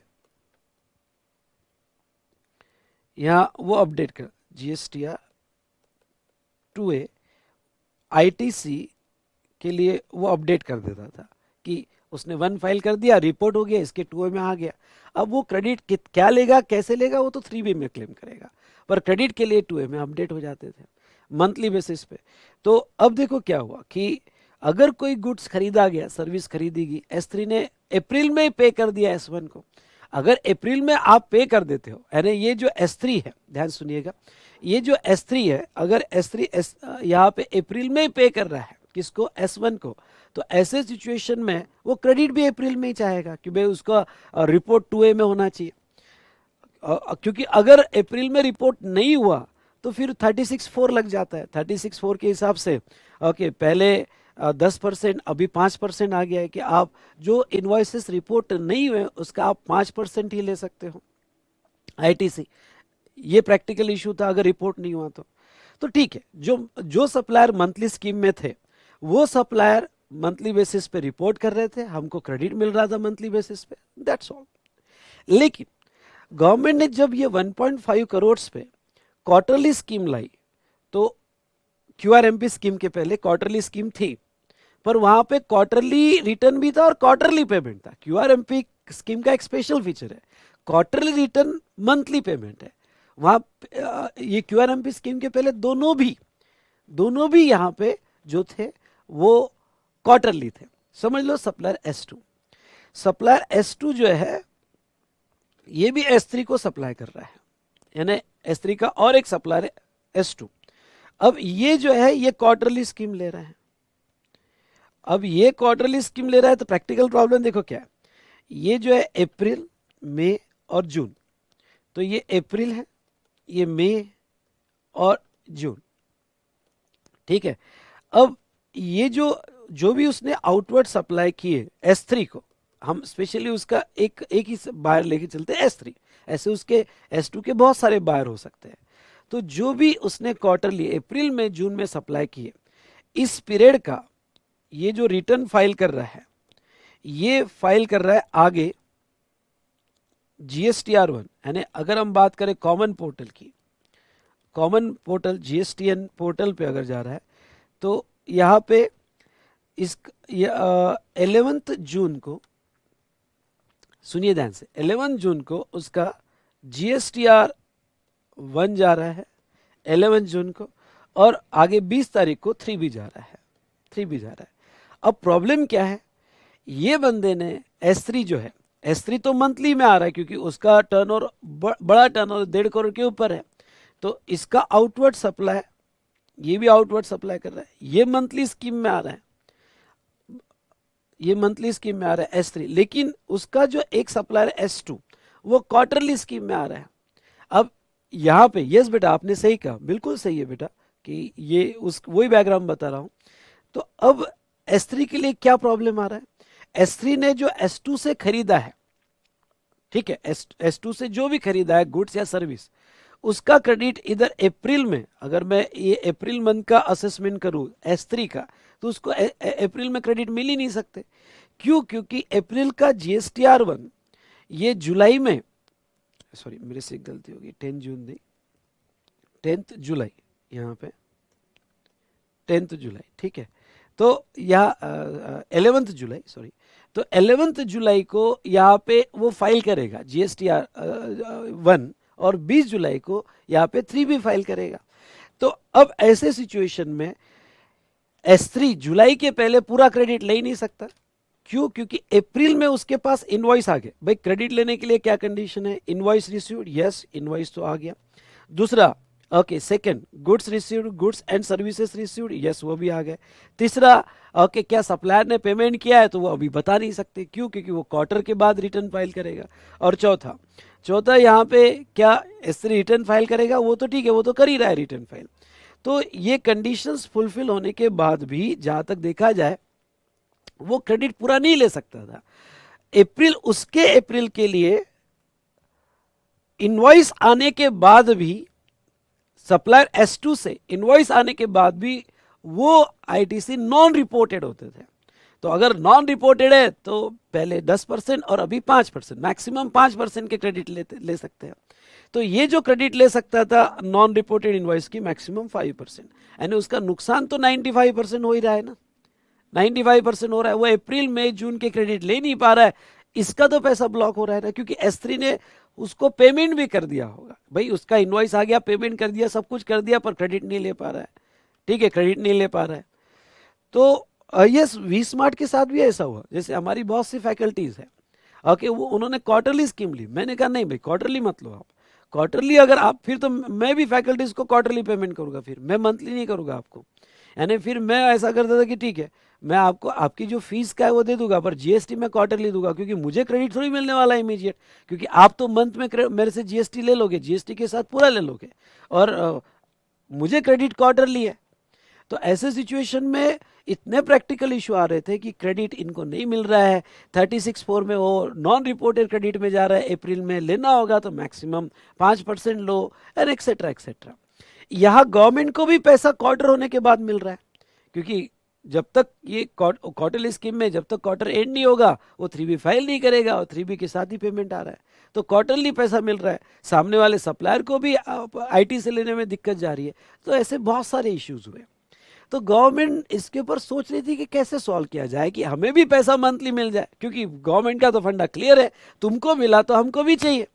B: यहाँ वो अपडेट कर GSTR 2 ITC के लिए वो अपडेट कर देता था कि उसने 1 फाइल कर दिया, रिपोर्ट हो गया, इसके 2 में आ गया। अब वो क्रेडिट क्या लेगा, कैसे लेगा, वो तो 3B में क्लेम करेगा, पर क्रेडिट के लिए 2A में अपडेट हो जाते थे मंथली बेसिस पे। तो अब देखो क्या हुआ कि अगर कोई गुड्स खरीदा गया, सर्विस खरीदी गई, S3 ने अप्रैल में पे कर दिया S1 को, अगर अप्रैल में आप पे कर देते हो, यानी ये जो S3 है, ध्यान सुनिएगा, ये जो S3 है, अगर S3 यहाँ पे अप्रैल में पे कर रहा है किसको, S1 को, तो ऐसे सिचुएशन में वो क्रेडिट भी अप्रैल में ही चाहेगा कि भाई उसका रिपोर्ट 2A में होना चाहिए, क्योंकि अगर अप्रैल में रिपोर्ट नहीं हुआ तो फिर 36(4) लग जाता है। 36(4) के हिसाब से ओके, पहले 10%, अभी 5% आ गया है कि आप जो इनवॉइसेस रिपोर्ट नहीं हुए उसका आप 5% ही ले सकते हो ITC। ये प्रैक्टिकल इशू था अगर रिपोर्ट नहीं हुआ तो ठीक है, जो सप्लायर मंथली स्कीम में थे वो सप्लायर मंथली बेसिस पे रिपोर्ट कर रहे थे, हमको क्रेडिट मिल रहा था मंथली बेसिस पे, दैट्स ऑल। लेकिन गवर्नमेंट ने जब ये 1.5 करोड़ पे क्वार्टरली स्कीम लाई, तो QRMP स्कीम के पहले क्वार्टरली स्कीम थी, पर वहां पे क्वार्टरली रिटर्न भी था और क्वार्टरली पेमेंट था। QRMP स्कीम का एक स्पेशल फीचर है, क्वार्टरली रिटर्न मंथली पेमेंट है। वहां ये QRMP स्कीम के पहले दोनों भी यहाँ पे जो थे वो क्वार्टरली थे। समझ लो सप्लायर S2 जो है ये भी S3 को सप्लाई कर रहा है, यानी S3 का और एक सप्लायर है S2। अब ये जो है ये क्वार्टरली स्कीम ले रहा है, अब ये क्वार्टरली स्कीम ले रहा है, तो प्रैक्टिकल प्रॉब्लम देखो क्या है, ये जो है अप्रैल, मई और जून, तो ये अप्रैल है, ये मई और जून, ठीक है। अब ये जो जो भी उसने आउटवर्ड सप्लाई किए S3 को, हम स्पेशली उसका एक एक ही बायर लेके चलते हैं S3, ऐसे उसके S2 के बहुत सारे बायर हो सकते हैं। तो जो भी उसने क्वार्टरली अप्रैल में जून में सप्लाई किए, इस पीरियड का ये जो रिटर्न फाइल कर रहा है, ये फाइल कर रहा है आगे GSTR1, यानी अगर हम बात करें कॉमन पोर्टल की, कॉमन पोर्टल GSTN पोर्टल पे अगर जा रहा है तो यहाँ पे इस 11 जून को, सुनिए ध्यान से, 11 जून को उसका GSTR1 जा रहा है 11 जून को, और आगे 20 तारीख को 3B जा रहा है, 3B जा रहा है। अब प्रॉब्लम क्या है, ये बंदे ने S3 जो है, S3 तो मंथली में आ रहा है क्योंकि उसका टर्नओवर बड़ा टर्नओवर 1.5 करोड़ के ऊपर है, तो इसका आउटवर्ड सप्लाई, ये भी आउटवर्ड सप्लाई कर रहा है, ये मंथली स्कीम में आ रहा है, ये मंथली स्कीम में आ रहा है S3, लेकिन उसका जो एक सप्लायर S2 वो क्वार्टरली स्कीम में आ रहा है। अब यहाँ पे यस बेटा, आपने सही कहा, बिल्कुल सही है बेटा, कि ये उस वही बैकग्राउंड बता रहा हूँ। तो अब S3 के लिए क्या प्रॉब्लम आ रहा है, S3 ने जो S2 से खरीदा है, ठीक है, S2 से जो भी खरीदा है गुड्स या सर्विस, उसका क्रेडिट इधर अप्रैल में, अगर मैं ये अप्रैल मंथ का असेसमेंट करूं S3 का, तो उसको अप्रैल में क्रेडिट मिल ही नहीं सकते। क्यों? क्योंकि अप्रैल का GSTR1 ये जुलाई में, सॉरी मेरे से एक गलती होगी, 10 जून नहीं, 10 जुलाई, यहाँ पे 10 जुलाई, ठीक है। तो यहाँ 11 जुलाई, सॉरी, तो 11 जुलाई को यहाँ पे वो फाइल करेगा GSTR1, और 20 जुलाई को यहाँ पे 3B फाइल करेगा। तो अब ऐसे सिचुएशन में S3 जुलाई के पहले पूरा क्रेडिट ले ही नहीं सकता। क्यों? क्योंकि अप्रैल में उसके पास इनवॉइस आ गए। भाई क्रेडिट लेने के लिए क्या कंडीशन है, इनवॉइस रिसीव्ड, यस इनवॉइस तो आ गया। दूसरा, okay, second, goods received, goods and services received, yes वो भी आ गए। तीसरा, ओके, क्या सप्लायर ने पेमेंट किया है, तो वो अभी बता नहीं सकते, क्यों? क्योंकि वो क्वार्टर के बाद रिटर्न फाइल करेगा। और चौथा यहाँ पे क्या S3 रिटर्न फाइल करेगा, वो तो ठीक है, वो तो कर ही रहा है रिटर्न फाइल। तो ये कंडीशंस फुलफिल होने के बाद भी जहां तक देखा जाए वो क्रेडिट पूरा नहीं ले सकता था। अप्रैल के लिए इनवॉइस आने के बाद भी, सप्लायर S2 से इनवॉइस आने के बाद भी वो ITC नॉन रिपोर्टेड होते थे। तो अगर नॉन रिपोर्टेड है तो पहले 10% और अभी 5%, मैक्सिमम 5% के क्रेडिट ले सकते हैं। तो ये जो क्रेडिट ले सकता था नॉन रिपोर्टेड इनवॉइस की, मैक्सिमम 5%, यानी उसका नुकसान तो 95% हो ही रहा है ना, 95% हो रहा है। वो अप्रैल मई जून के क्रेडिट ले नहीं पा रहा है, इसका तो पैसा ब्लॉक हो रहा है ना, क्योंकि S3 ने उसको पेमेंट भी कर दिया होगा। भाई उसका इनवॉइस आ गया, पेमेंट कर दिया, सब कुछ कर दिया, पर क्रेडिट नहीं ले पा रहा है, ठीक है, क्रेडिट नहीं ले पा रहा है। तो यस, वी स्मार्ट के साथ भी ऐसा हुआ। जैसे हमारी बहुत सी फैकल्टीज है, ओके, वो उन्होंने क्वार्टरली स्कीम ली, मैंने कहा नहीं भाई क्वार्टरली मत लो आप, क्वार्टरली अगर आप, फिर तो मैं भी फैकल्टीज को क्वार्टरली पेमेंट करूंगा, फिर मैं मंथली नहीं करूंगा आपको। यानी फिर मैं ऐसा करता था कि ठीक है, मैं आपको आपकी जो फीस का है वो दे दूंगा, पर GST मैं क्वार्टरली दूंगा, क्योंकि मुझे क्रेडिट थोड़ी मिलने वाला है इमीडिएट, क्योंकि आप तो मंथ में मेरे से GST ले लोगे, GST के साथ पूरा ले लोगे, और मुझे क्रेडिट क्वार्टरली है। तो ऐसे सिचुएशन में इतने प्रैक्टिकल इशू आ रहे थे कि क्रेडिट इनको नहीं मिल रहा है, 36(4) में वो नॉन रिपोर्टेड क्रेडिट में जा रहा है, अप्रैल में लेना होगा तो maximum 5% low, and etcetera etcetera. यहाँ गवर्नमेंट को भी पैसा क्वार्टर होने के बाद मिल रहा है, क्योंकि जब तक ये क्वार्टरली स्कीम में, जब तक क्वार्टर एंड नहीं होगा वो 3B फाइल नहीं करेगा, और 3B के साथ ही पेमेंट आ रहा है, तो क्वार्टरली पैसा मिल रहा है। सामने वाले सप्लायर को भी IT से लेने में दिक्कत जा रही है। तो ऐसे बहुत सारे इश्यूज हुए। तो गवर्नमेंट इसके ऊपर सोच रही थी कि कैसे सॉल्व किया जाए कि हमें भी पैसा मंथली मिल जाए, क्योंकि गवर्नमेंट का तो फंडा क्लियर है, तुमको मिला तो हमको भी चाहिए,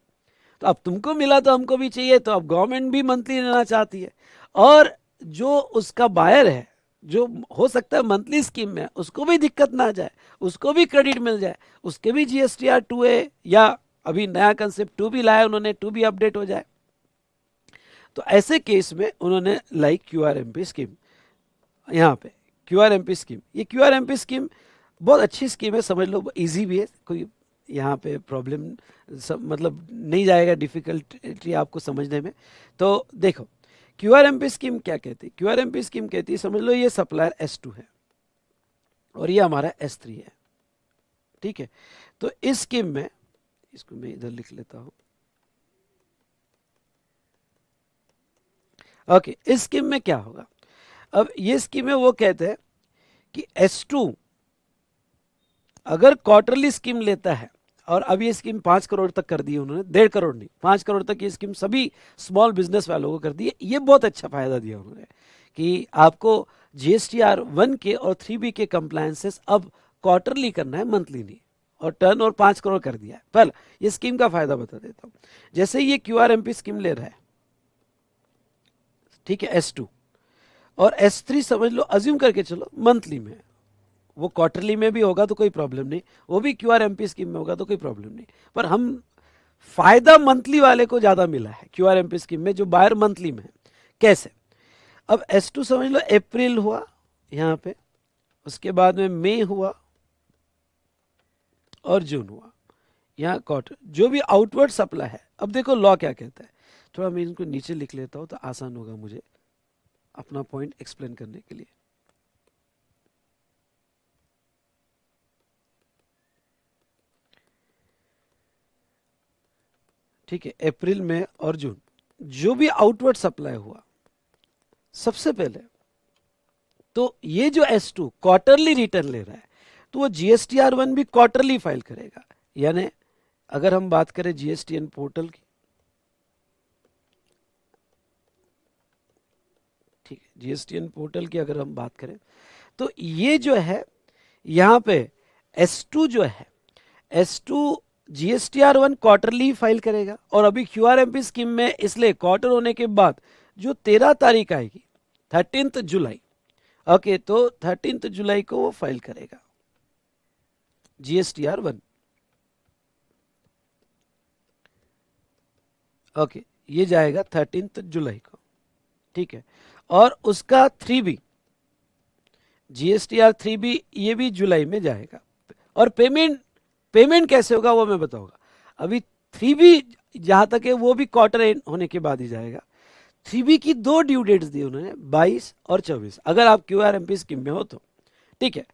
B: तो अब तुमको मिला तो हमको भी चाहिए, तो अब गवर्नमेंट भी मंथली लेना चाहती है, और जो उसका बायर है, जो हो सकता है मंथली स्कीम में, उसको भी दिक्कत ना आ जाए, उसको भी क्रेडिट मिल जाए, उसके भी GSTR 2A या अभी नया कंसेप्ट 2B लाया उन्होंने, 2B अपडेट हो जाए। तो ऐसे केस में उन्होंने लाइक QRMP स्कीम, यहाँ पे QRMP स्कीम, ये QRMP स्कीम बहुत अच्छी स्कीम है, समझ लो, इजी भी है, कोई यहाँ पे प्रॉब्लम मतलब नहीं जाएगा, डिफिकल्टी आपको समझने में। तो देखो क्यूआरएमपी स्कीम क्या कहती है? क्यूआरएमपी स्कीम कहती है, समझ लो ये सप्लायर S2 है और ये हमारा S3 है, ठीक है। तो इस स्कीम में, इसको मैं इधर लिख लेता हूं, ओके। इस स्कीम में क्या होगा? अब ये स्कीम है, वो कहते हैं कि S2 अगर क्वार्टरली स्कीम लेता है, और अब ये स्कीम 5 करोड़ तक कर दी है उन्होंने, 1.5 करोड़ नहीं, 5 करोड़ तक ये स्कीम सभी स्मॉल बिजनेस वालों को कर दी है। ये बहुत अच्छा फायदा दिया उन्होंने कि आपको GSTR 1 के और 3B के कंप्लायंसेस अब क्वार्टरली करना है, मंथली नहीं, और टर्न और 5 करोड़ कर दिया है। पर ये स्कीम का फायदा बता देता हूं। जैसे ये QRMP स्कीम ले रहा है, ठीक है, S2, और S3 समझ लो, अज्यूम करके चलो मंथली में, वो क्वार्टरली में भी होगा तो कोई प्रॉब्लम नहीं, वो भी QRMP स्कीम में होगा तो कोई प्रॉब्लम नहीं, पर हम फायदा मंथली वाले को ज्यादा मिला है QRMP स्कीम में, जो बायर मंथली में है। कैसे? अब S2 समझ लो अप्रैल हुआ यहां पे, उसके बाद में मई हुआ और जून हुआ, यहाँ क्वार्टर, जो भी आउटवर्ड सप्लाई है। अब देखो लॉ क्या कहता है, थोड़ा मैं इनको नीचे लिख लेता हूं तो आसान होगा मुझे अपना पॉइंट एक्सप्लेन करने के लिए। ठीक है, अप्रैल में और जून जो भी आउटवर्ड सप्लाई हुआ, सबसे पहले तो ये जो S2 क्वार्टरली रिटर्न ले रहा है, तो वो GSTR 1 भी क्वार्टरली फाइल करेगा। यानी अगर हम बात करें GSTN पोर्टल की, ठीक है, GSTN पोर्टल की अगर हम बात करें, तो ये जो है यहां पे S2 जो है, S2 GSTR 1 क्वार्टरली फाइल करेगा, और अभी QRMP स्कीम में इसलिए क्वार्टर होने के बाद जो 13 तारीख आएगी, 13 जुलाई, ओके, तो 13 जुलाई को वो फाइल करेगा GSTR 1, ओके, ये जाएगा 13 जुलाई को, ठीक है। और उसका 3B GSTR 3B ये भी जुलाई में जाएगा। और पेमेंट कैसे होगा वो मैं बताऊंगा। अभी 3B जहां तक है वो भी क्वार्टर एंड होने के बाद ही जाएगा। 3B की 2 ड्यू डेट्स दी उन्होंने, 22 और 24, अगर आप QRMP स्कीम में हो तो, ठीक है।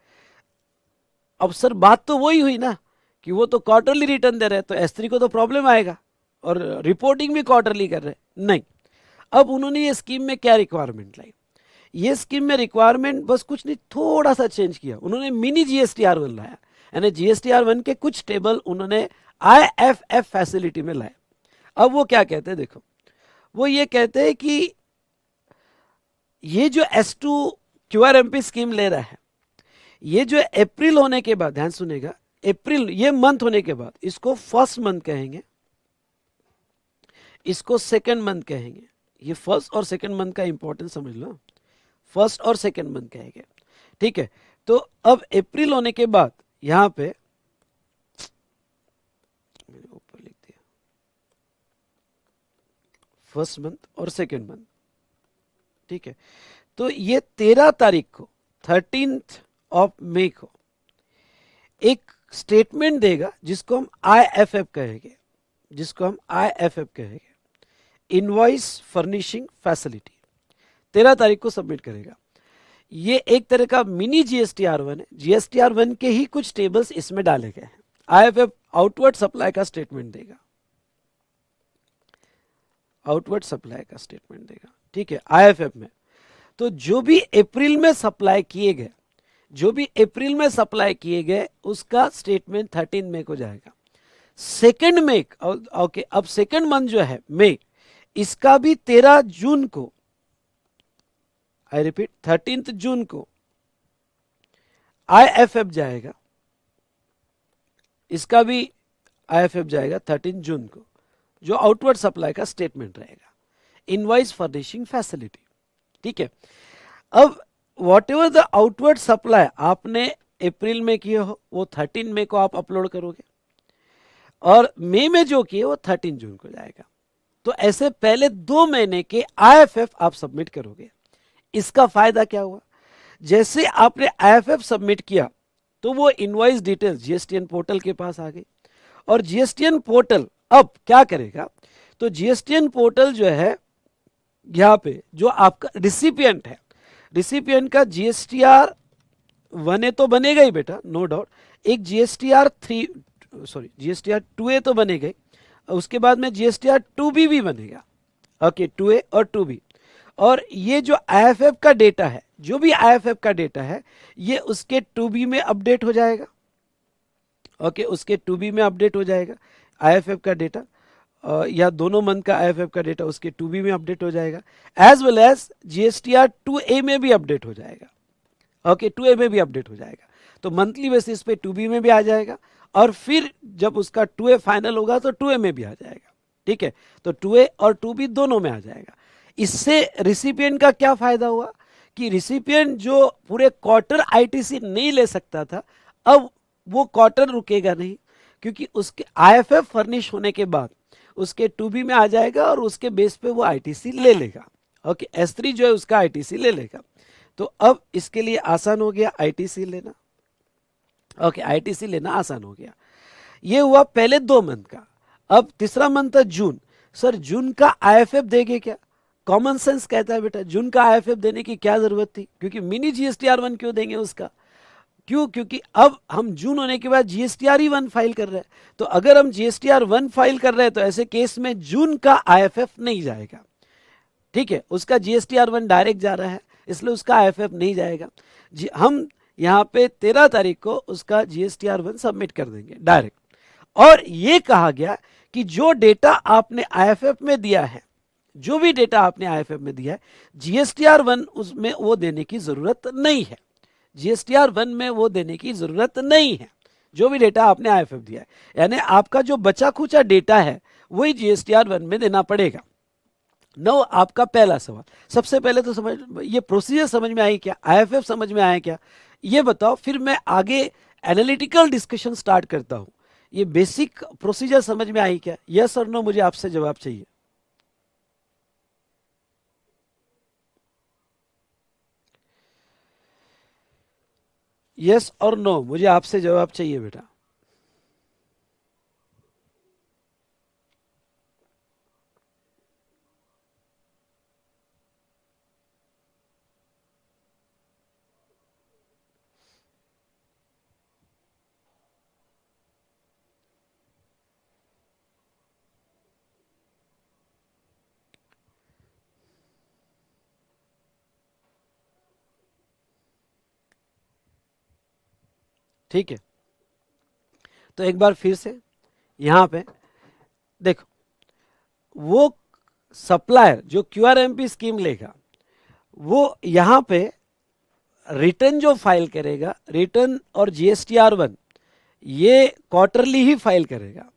B: अब सर बात तो वही हुई ना कि वो तो क्वार्टरली रिटर्न दे रहे हैं, तो S3 को तो प्रॉब्लम आएगा, और रिपोर्टिंग भी क्वार्टरली कर रहे हैं, नहीं। अब उन्होंने ये स्कीम में क्या रिक्वायरमेंट लाई, ये स्कीम में रिक्वायरमेंट बस कुछ नहीं, थोड़ा सा चेंज किया उन्होंने, मिनी GSTR 1 लाया, यानी GSTR 1 के कुछ टेबल उन्होंने IFF फैसिलिटी में लाए। अब वो क्या कहते हैं, देखो, वो ये कहते हैं कि ये जो S2 QRMP स्कीम ले रहा है, ये जो अप्रैल होने के बाद, ध्यान सुनेगा, अप्रैल ये मंथ होने के बाद, इसको फर्स्ट मंथ कहेंगे, इसको सेकंड मंथ कहेंगे। ये फर्स्ट और सेकंड मंथ का इंपॉर्टेंस समझ लो, फर्स्ट और सेकंड मंथ कहेंगे, ठीक है। तो अब अप्रैल होने के बाद यहां पे मैंने ऊपर लिख दिया फर्स्ट मंथ और सेकंड मंथ, ठीक है। तो ये 13 तारीख को, 13th ऑफ मई को एक स्टेटमेंट देगा, जिसको हम IFF कहेंगे, जिसको हम IFF कहेंगे, इनवॉइस फर्निशिंग फैसिलिटी। 13 तारीख को सबमिट करेगा। ये एक तरह का मिनी GSTR 1 है। GSTR 1 के ही कुछ टेबल्स इसमें डाले गए हैं। IFF आउटवर्ड सप्लाई का स्टेटमेंट देगा, आउटवर्ड सप्लाई का स्टेटमेंट देगा, ठीक है, IFF में। तो जो भी अप्रैल में सप्लाई किए गए, जो भी अप्रैल में सप्लाई किए गए, उसका स्टेटमेंट 13 मई को जाएगा। सेकंड मई, ओके, अब सेकंड मंथ जो है मई, इसका भी 13 जून को, आई रिपीट 13 जून को IFF जाएगा, इसका भी IFF जाएगा 13 जून को, जो आउटवर्ड सप्लाई का स्टेटमेंट रहेगा, इनवॉइस फर्निशिंग फैसिलिटी, ठीक है। अब what ever the outward supply आपने अप्रैल में किए हो, वो 13 मई को आप अपलोड करोगे, और मई में जो किए वो 13 जून को जाएगा। तो ऐसे पहले 2 महीने के IFF आप सबमिट करोगे। इसका फायदा क्या हुआ, जैसे आपने IFF सबमिट किया तो वो इनवॉइस डिटेल्स GSTN पोर्टल के पास आ गई, और GSTN पोर्टल अब क्या करेगा, तो GSTN पोर्टल जो है यहाँ पे जो आपका रिसिपिएंट है, रिसिपिएंट का जीएसटीआर 1A तो बनेगा ही बेटा, नो डाउट। एक जीएसटीआर 3, सॉरी जीएसटीआर 2A तो बनेगा ही, उसके बाद में जीएसटीआर 2B भी बनेगा। ओके, 2A और 2B। और ये जो आईएफएफ का डेटा है, जो भी आईएफएफ का डेटा है, ये उसके 2B में अपडेट हो जाएगा। ओके, उसके 2B में अपडेट हो जाएगा आईएफएफ का डेटा, या दोनों मंथ का आईएफएफ का डेटा उसके 2B में अपडेट हो जाएगा, as well as GSTR 2A में भी अपडेट हो जाएगा। ओके, 2A में भी अपडेट हो जाएगा। तो मंथली बेसिस पे 2B में भी आ जाएगा, और फिर जब उसका 2A फाइनल होगा तो 2A में भी आ जाएगा। ठीक है, तो 2A और 2B दोनों में आ जाएगा। इससे रिसिपिएंट का क्या फायदा हुआ कि रिसिपिएंट जो पूरे क्वार्टर आईटीसी नहीं ले सकता था, अब वो क्वार्टर रुकेगा नहीं, क्योंकि उसके आईएफएफ फर्निश होने के बाद उसके 2B में आ जाएगा और उसके बेस पे वो आईटीसी ले लेगा। ओके, S3 जो है उसका आईटीसी ले लेगा। तो अब इसके लिए आसान हो गया आईटीसी लेना। ओके, आईटीसी लेना आसान हो गया। ये हुआ पहले 2 मंथ का। अब तीसरा मंथ था जून। सर जून का आईएफएफ देंगे क्या? कॉमन सेंस कहता है बेटा जून का आईएफएफ देने की क्या जरूरत थी, क्योंकि मिनी जीएसटीआर 1 क्यों देंगे उसका? क्यों? क्योंकि अब हम जून होने के बाद जीएसटीआर ही 1 फाइल कर रहे हैं। तो अगर हम जीएसटीआर 1 फाइल कर रहे हैं तो ऐसे केस में जून का आईएफएफ नहीं जाएगा। ठीक है, उसका जीएसटीआर 1 डायरेक्ट जा रहा है, इसलिए उसका आईएफएफ नहीं जाएगा। हम यहाँ पे 13 तारीख को उसका जीएसटीआर 1 सबमिट कर देंगे डायरेक्ट। और ये कहा गया कि जो डेटा आपने आईएफएफ में दिया है, जो भी डेटा आपने आईएफएफ में दिया है, जीएसटीआर 1 उसमें वो देने की जरूरत नहीं है। जीएसटीआर 1 में वो देने की जरूरत नहीं है, जो भी डेटा आपने आईएफएफ दिया है। यानी आपका जो बचा खुचा डेटा है वही जीएसटीआर 1 में देना पड़ेगा। नो, आपका पहला सवाल, सबसे पहले तो समझ, ये प्रोसीजर समझ में आई क्या? आईएफएफ समझ में आया क्या? ये बताओ, फिर मैं आगे एनालिटिकल डिस्कशन स्टार्ट करता हूं। ये बेसिक प्रोसीजर समझ में आई क्या? यस और नो, मुझे आपसे जवाब चाहिए। यस और नो, मुझे आपसे जवाब चाहिए बेटा। ठीक है, तो एक बार फिर से यहां पे देखो, वो सप्लायर जो क्यूआरएमपी स्कीम लेगा, वो यहां पे रिटर्न जो फाइल करेगा, रिटर्न और जीएसटीआर 1 ये क्वार्टरली ही फाइल करेगा।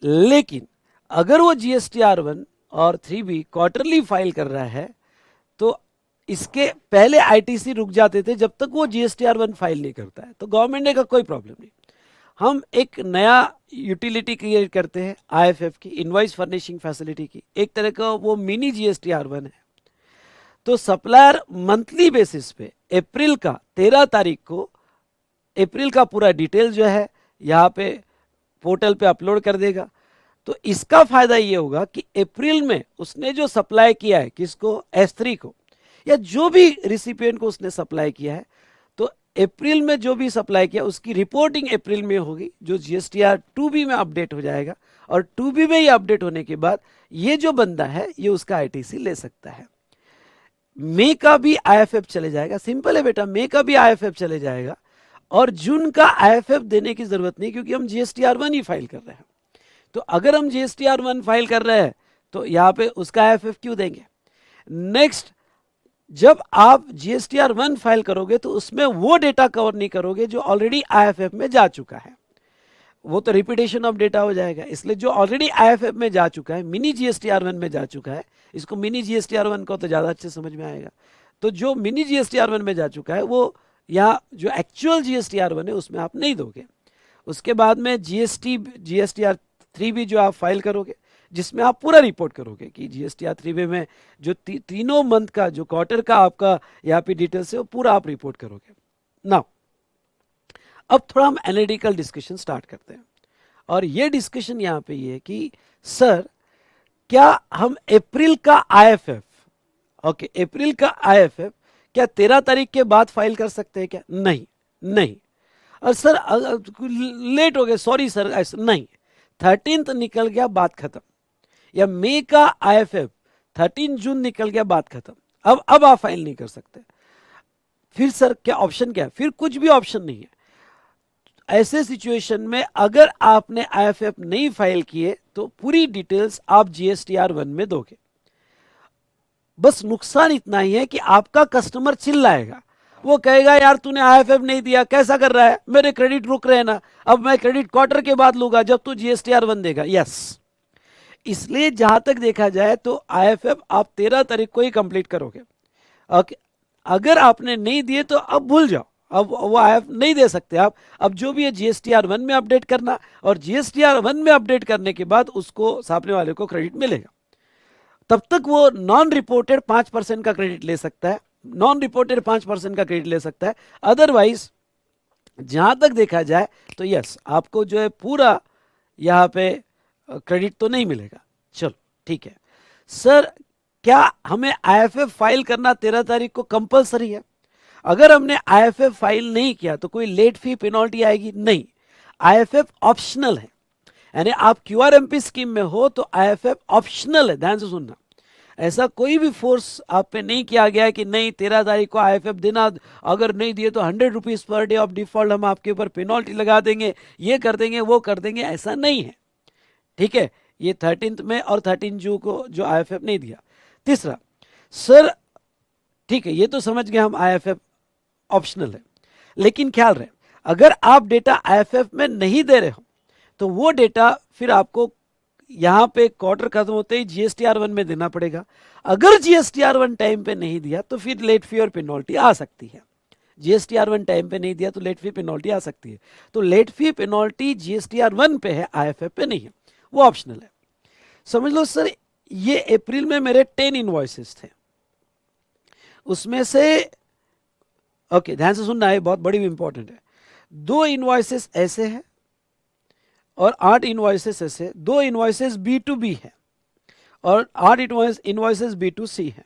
B: लेकिन अगर वो जीएसटीआर 1 और 3B क्वार्टरली फाइल कर रहा है तो इसके पहले आईटीसी रुक जाते थे जब तक वो जीएसटीआर 1 फाइल नहीं करता है। तो गवर्नमेंट ने कहा कोई प्रॉब्लम नहीं, हम एक नया यूटिलिटी क्रिएट करते हैं आईएफएफ की, इनवॉइस फर्निशिंग फैसिलिटी की, एक तरह का वो मिनी जीएसटीआर 1 है। तो सप्लायर मंथली बेसिस पे अप्रैल का 13 तारीख को अप्रैल का पूरा डिटेल जो है यहाँ पे पोर्टल पे अपलोड कर देगा। तो इसका फायदा ये होगा कि अप्रैल में उसने जो सप्लाई किया है, किसको? S3 को, या जो भी रिसिपिएंट को उसने सप्लाई किया है, तो अप्रैल में जो भी सप्लाई किया उसकी रिपोर्टिंग अप्रैल में होगी, जो जीएसटीआर 2B में अपडेट हो जाएगा। और 2B में ये अपडेट होने के बाद ये जो बंदा है ये उसका आईटीसी ले सकता है। मई का भी आईएफएफ चले जाएगा, सिंपल है बेटा, मई का भी आईएफएफ चले जाएगा। और जून का आईएफएफ देने की जरूरत नहीं, क्योंकि हम जीएसटीआर 1 ही फाइल कर रहे हैं। तो अगर हम जीएसटीआर 1 फाइल कर रहे हैं तो यहाँ पे उसका आईएफएफ क्यों देंगे? नेक्स्ट, जब आप जीएसटीआर 1 फाइल करोगे तो उसमें वो डेटा कवर नहीं करोगे जो ऑलरेडी आईएफएफ में जा चुका है, वो तो रिपीटेशन ऑफ डेटा हो जाएगा। इसलिए जो ऑलरेडी आईएफएफ में जा चुका है, मिनी जीएसटीआर 1 में जा चुका है, इसको मिनी जीएसटीआर 1 को तो ज्यादा अच्छे समझ में आएगा। तो जो मिनी जीएसटीआर 1 में जा चुका है वो यहाँ जो एक्चुअल जीएसटीआर 1 है उसमें आप नहीं दोगे। उसके बाद में जीएसटीआर 3B जो आप फाइल करोगे, जिसमें आप पूरा रिपोर्ट करोगे कि जीएसटीआर 3B में जो तीनों मंथ का जो क्वार्टर का आपका यहाँ पे डिटेल्स है वो पूरा आप रिपोर्ट करोगे। नाउ अब थोड़ा हम एनालिटिकल डिस्कशन स्टार्ट करते हैं। और ये डिस्कशन यहाँ पे ये है कि सर क्या हम अप्रैल का आईएफएफ ओके, अप्रैल का आईएफएफ क्या 13 तारीख के बाद फाइल कर सकते हैं क्या? नहीं, नहीं। और सर लेट हो गए, सॉरी सर, ऐसा नहीं। 13th निकल गया, बात खत्म। या मई का आईएफएफ 13 जून निकल गया, बात खत्म। अब आप फाइल नहीं कर सकते। फिर सर क्या ऑप्शन क्या है? फिर कुछ भी ऑप्शन नहीं है। ऐसे सिचुएशन में अगर आपने आईएफएफ नहीं फाइल किए तो पूरी डिटेल्स आप GSTR1 में दोगे। बस नुकसान इतना ही है कि आपका कस्टमर चिल्लाएगा, वो कहेगा यार तूने आईएफएफ नहीं दिया, कैसा कर रहा है, मेरे क्रेडिट रुक रहे हैं ना, अब मैं क्रेडिट क्वार्टर के बाद लूंगा जब तू GSTR1 देगा। यस, इसलिए जहां तक देखा जाए तो आईएफएफ आप 13 तारीख को ही कंप्लीट करोगे। ओके, अगर आपने नहीं दिए तो अब भूल जाओ, अब वो आईएफ नहीं दे सकते आप। अब जो भी है GSTR1 में अपडेट करना, और GSTR1 में अपडेट करने के बाद उसको सामने वाले को क्रेडिट मिलेगा। तब तक वो नॉन रिपोर्टेड 5% का क्रेडिट ले सकता है, नॉन रिपोर्टेड 5% का क्रेडिट ले सकता है। अदरवाइज जहां तक देखा जाए तो यस, आपको जो है पूरा यहाँ पे क्रेडिट तो नहीं मिलेगा। चलो ठीक है सर, क्या हमें आईएफएफ फाइल करना 13 तारीख को कंपलसरी है? अगर हमने आईएफएफ फाइल नहीं किया तो कोई लेट फी पेनल्टी आएगी? नहीं, आईएफएफ ऑप्शनल है। यानी आप QRMP स्कीम में हो तो आईएफएफ ऑप्शनल है, ध्यान से सुनना। ऐसा कोई भी फोर्स आप पे नहीं किया गया है कि नहीं 13 तारीख को आईएफएफ देना, अगर नहीं दिए तो 100 rupees per day of default हम आपके ऊपर पेनल्टी लगा देंगे, ये कर देंगे वो कर देंगे, ऐसा नहीं है। ठीक है, ये 13 में और 13 जून को जो आईएफएफ नहीं दिया। तीसरा सर, ठीक है ये तो समझ गए हम, आईएफएफ ऑप्शनल है, लेकिन ख्याल रहे अगर आप डेटा आईएफएफ में नहीं दे रहे हो तो वो डेटा फिर आपको यहां पे क्वार्टर खत्म होते ही GSTR1 में देना पड़ेगा। अगर GSTR1 टाइम पे नहीं दिया तो फिर लेट फी और पेनल्टी आ सकती है। GSTR1 टाइम पे नहीं दिया तो लेट फी पेनल्टी आ सकती है। तो लेट फी पेनल्टी GSTR1 पे है, आईएफएफ पे नहीं है, वो ऑप्शनल है। समझ लो सर, ये अप्रैल में मेरे 10 इनवॉइसेस थे, उसमें से ओके ध्यान से सुनना है, बहुत बड़ी इंपॉर्टेंट है। 2 इनवॉइसेस ऐसे हैं और 8 इनवॉइसेस ऐसे, 2 इनवॉइसेस B2B है और 8 इनवॉइसेस B2C है।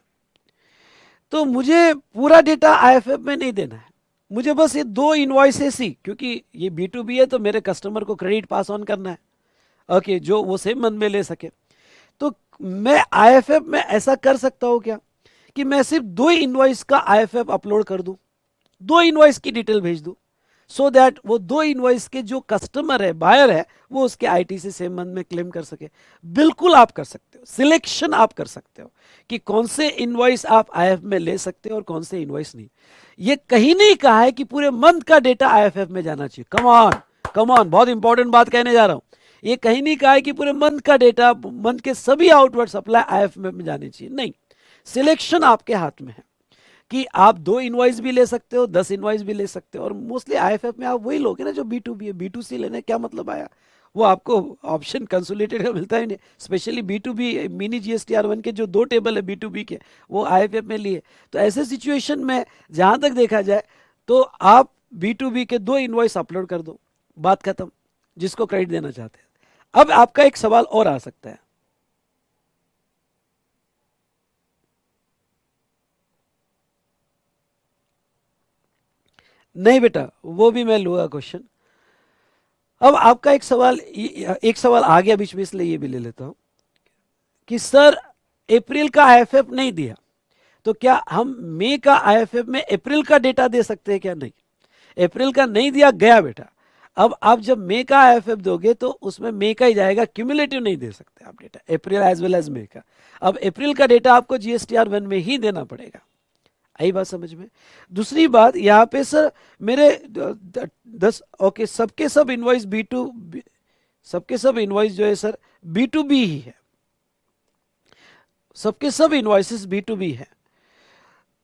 B: तो मुझे पूरा डेटा आईएफएफ में नहीं देना है, मुझे बस ये 2 इनवॉइसेस ही, क्योंकि ये B2B है तो मेरे कस्टमर को क्रेडिट पास ऑन करना है, ओके, जो वो सेम मंथ में ले सके। तो मैं आईएफएफ में ऐसा कर सकता हूं क्या कि मैं सिर्फ 2 इनवॉइस का आईएफएफ अपलोड कर दूं, 2 इनवॉइस की डिटेल भेज दूं, सो दैट वो 2 इनवॉइस के जो कस्टमर है, बायर है, वो उसके आईटीसी सेम मंथ में क्लेम कर सके। बिल्कुल आप कर सकते हो, सिलेक्शन आप कर सकते हो कि कौन से इनवॉइस आप आईएफ में ले सकते हो और कौन से इनवॉइस नहीं। ये कहीं नहीं कहा है कि पूरे मंथ का डेटा आईएफएफ में जाना चाहिए। कम ऑन कम ऑन, बहुत इंपॉर्टेंट बात कहने जा रहा हूं। ये कहीं नहीं कहा है कि पूरे मंथ का डेटा, मंथ के सभी आउटवर्ड सप्लाई आईएफ में जाने चाहिए, नहीं। सिलेक्शन आपके हाथ में है कि आप 2 इनवॉइस भी ले सकते हो, 10 इनवॉइस भी ले सकते हो। और मोस्टली आईएफएफ में आप वही लोगे ना जो B2B है, B2C लेने क्या मतलब आया, वो आपको ऑप्शन कंसोलिडेटेड का मिलता ही नहीं। स्पेशली B2B मिनी GSTR1 के जो 2 टेबल है B2B के, वो आईएफएफ में लिए। तो ऐसे सिचुएशन में जहां तक देखा जाए तो आप B2B के 2 इनवॉइस अपलोड कर दो, बात खत्म, जिसको क्रेडिट देना चाहते हैं। अब आपका एक सवाल और आ सकता है, नहीं बेटा वो भी मैं लूंगा क्वेश्चन। अब आपका एक सवाल आ गया बीच में, इसलिए ये भी ले लेता हूं कि सर अप्रैल का आईएफएफ नहीं दिया तो क्या हम मई का आईएफएफ में अप्रैल का डेटा दे सकते हैं क्या? नहीं, अप्रैल का नहीं दिया गया बेटा। अब आप जब मई का आईएफएफ दोगे तो उसमें मई का ही जाएगा, क्यूमुलेटिव नहीं दे सकते आप डेटा, अप्रैल एज वेल एज मई का। अब अप्रैल का डेटा आपको GSTR1 में ही देना पड़ेगा। आई बात समझ में? दूसरी बात यहाँ पे सर मेरे 10 ओके, सबके सब इनवॉइस सबके सब इनवॉइस जो है सर B2B ही है, सबके सब इनवॉइसेस B2B है।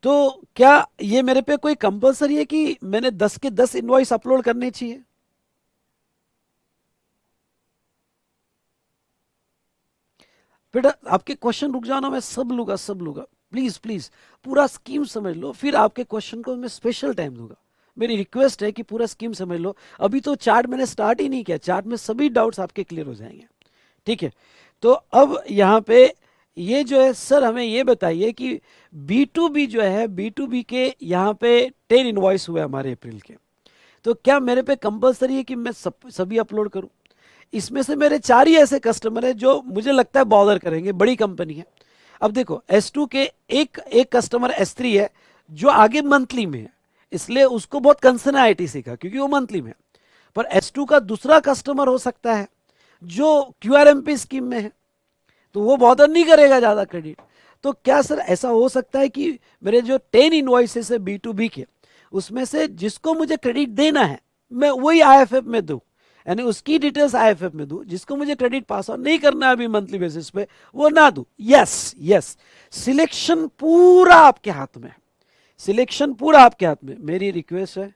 B: तो क्या ये मेरे पे कोई कंपलसरी है कि मैंने 10 के 10 इनवॉइस अपलोड करने चाहिए? बेटा आपके क्वेश्चन रुक जाओ ना, मैं सब लूंगा सब लूंगा, प्लीज प्लीज पूरा स्कीम समझ लो, फिर आपके क्वेश्चन को मैं स्पेशल टाइम दूंगा। मेरी रिक्वेस्ट है कि पूरा स्कीम समझ लो। अभी तो चार्ट मैंने स्टार्ट ही नहीं किया, चार्ट में सभी डाउट्स आपके क्लियर हो जाएंगे। ठीक है, तो अब यहाँ पे ये जो है सर हमें ये बताइए कि B2B जो है, B2B के यहाँ पे 10 इनवॉइस हुए हमारे अप्रैल के, तो क्या मेरे पे कंपलसरी है कि मैं सभी अपलोड करूं? इसमें से मेरे 4 ही ऐसे कस्टमर हैं जो मुझे लगता है बॉदर करेंगे, बड़ी कंपनी है। अब देखो S2 के एक कस्टमर S3 है जो आगे मंथली में है, इसलिए उसको बहुत कंसर्न है आईटीसी का, क्योंकि वो मंथली में है। पर S2 का दूसरा कस्टमर हो सकता है जो QRMP स्कीम में है, तो वो बॉदर नहीं करेगा ज़्यादा क्रेडिट। तो क्या सर ऐसा हो सकता है कि मेरे जो 10 इनवॉइसेस है B2B के, उसमें से जिसको मुझे क्रेडिट देना है मैं वही IFF में दूं, यानी उसकी डिटेल्स IFF में दूं, जिसको मुझे क्रेडिट पास ऑन नहीं करना है अभी मंथली बेसिस पे वो ना दूं? यस यस, सिलेक्शन पूरा आपके हाथ में है, सिलेक्शन पूरा आपके हाथ में। मेरी रिक्वेस्ट है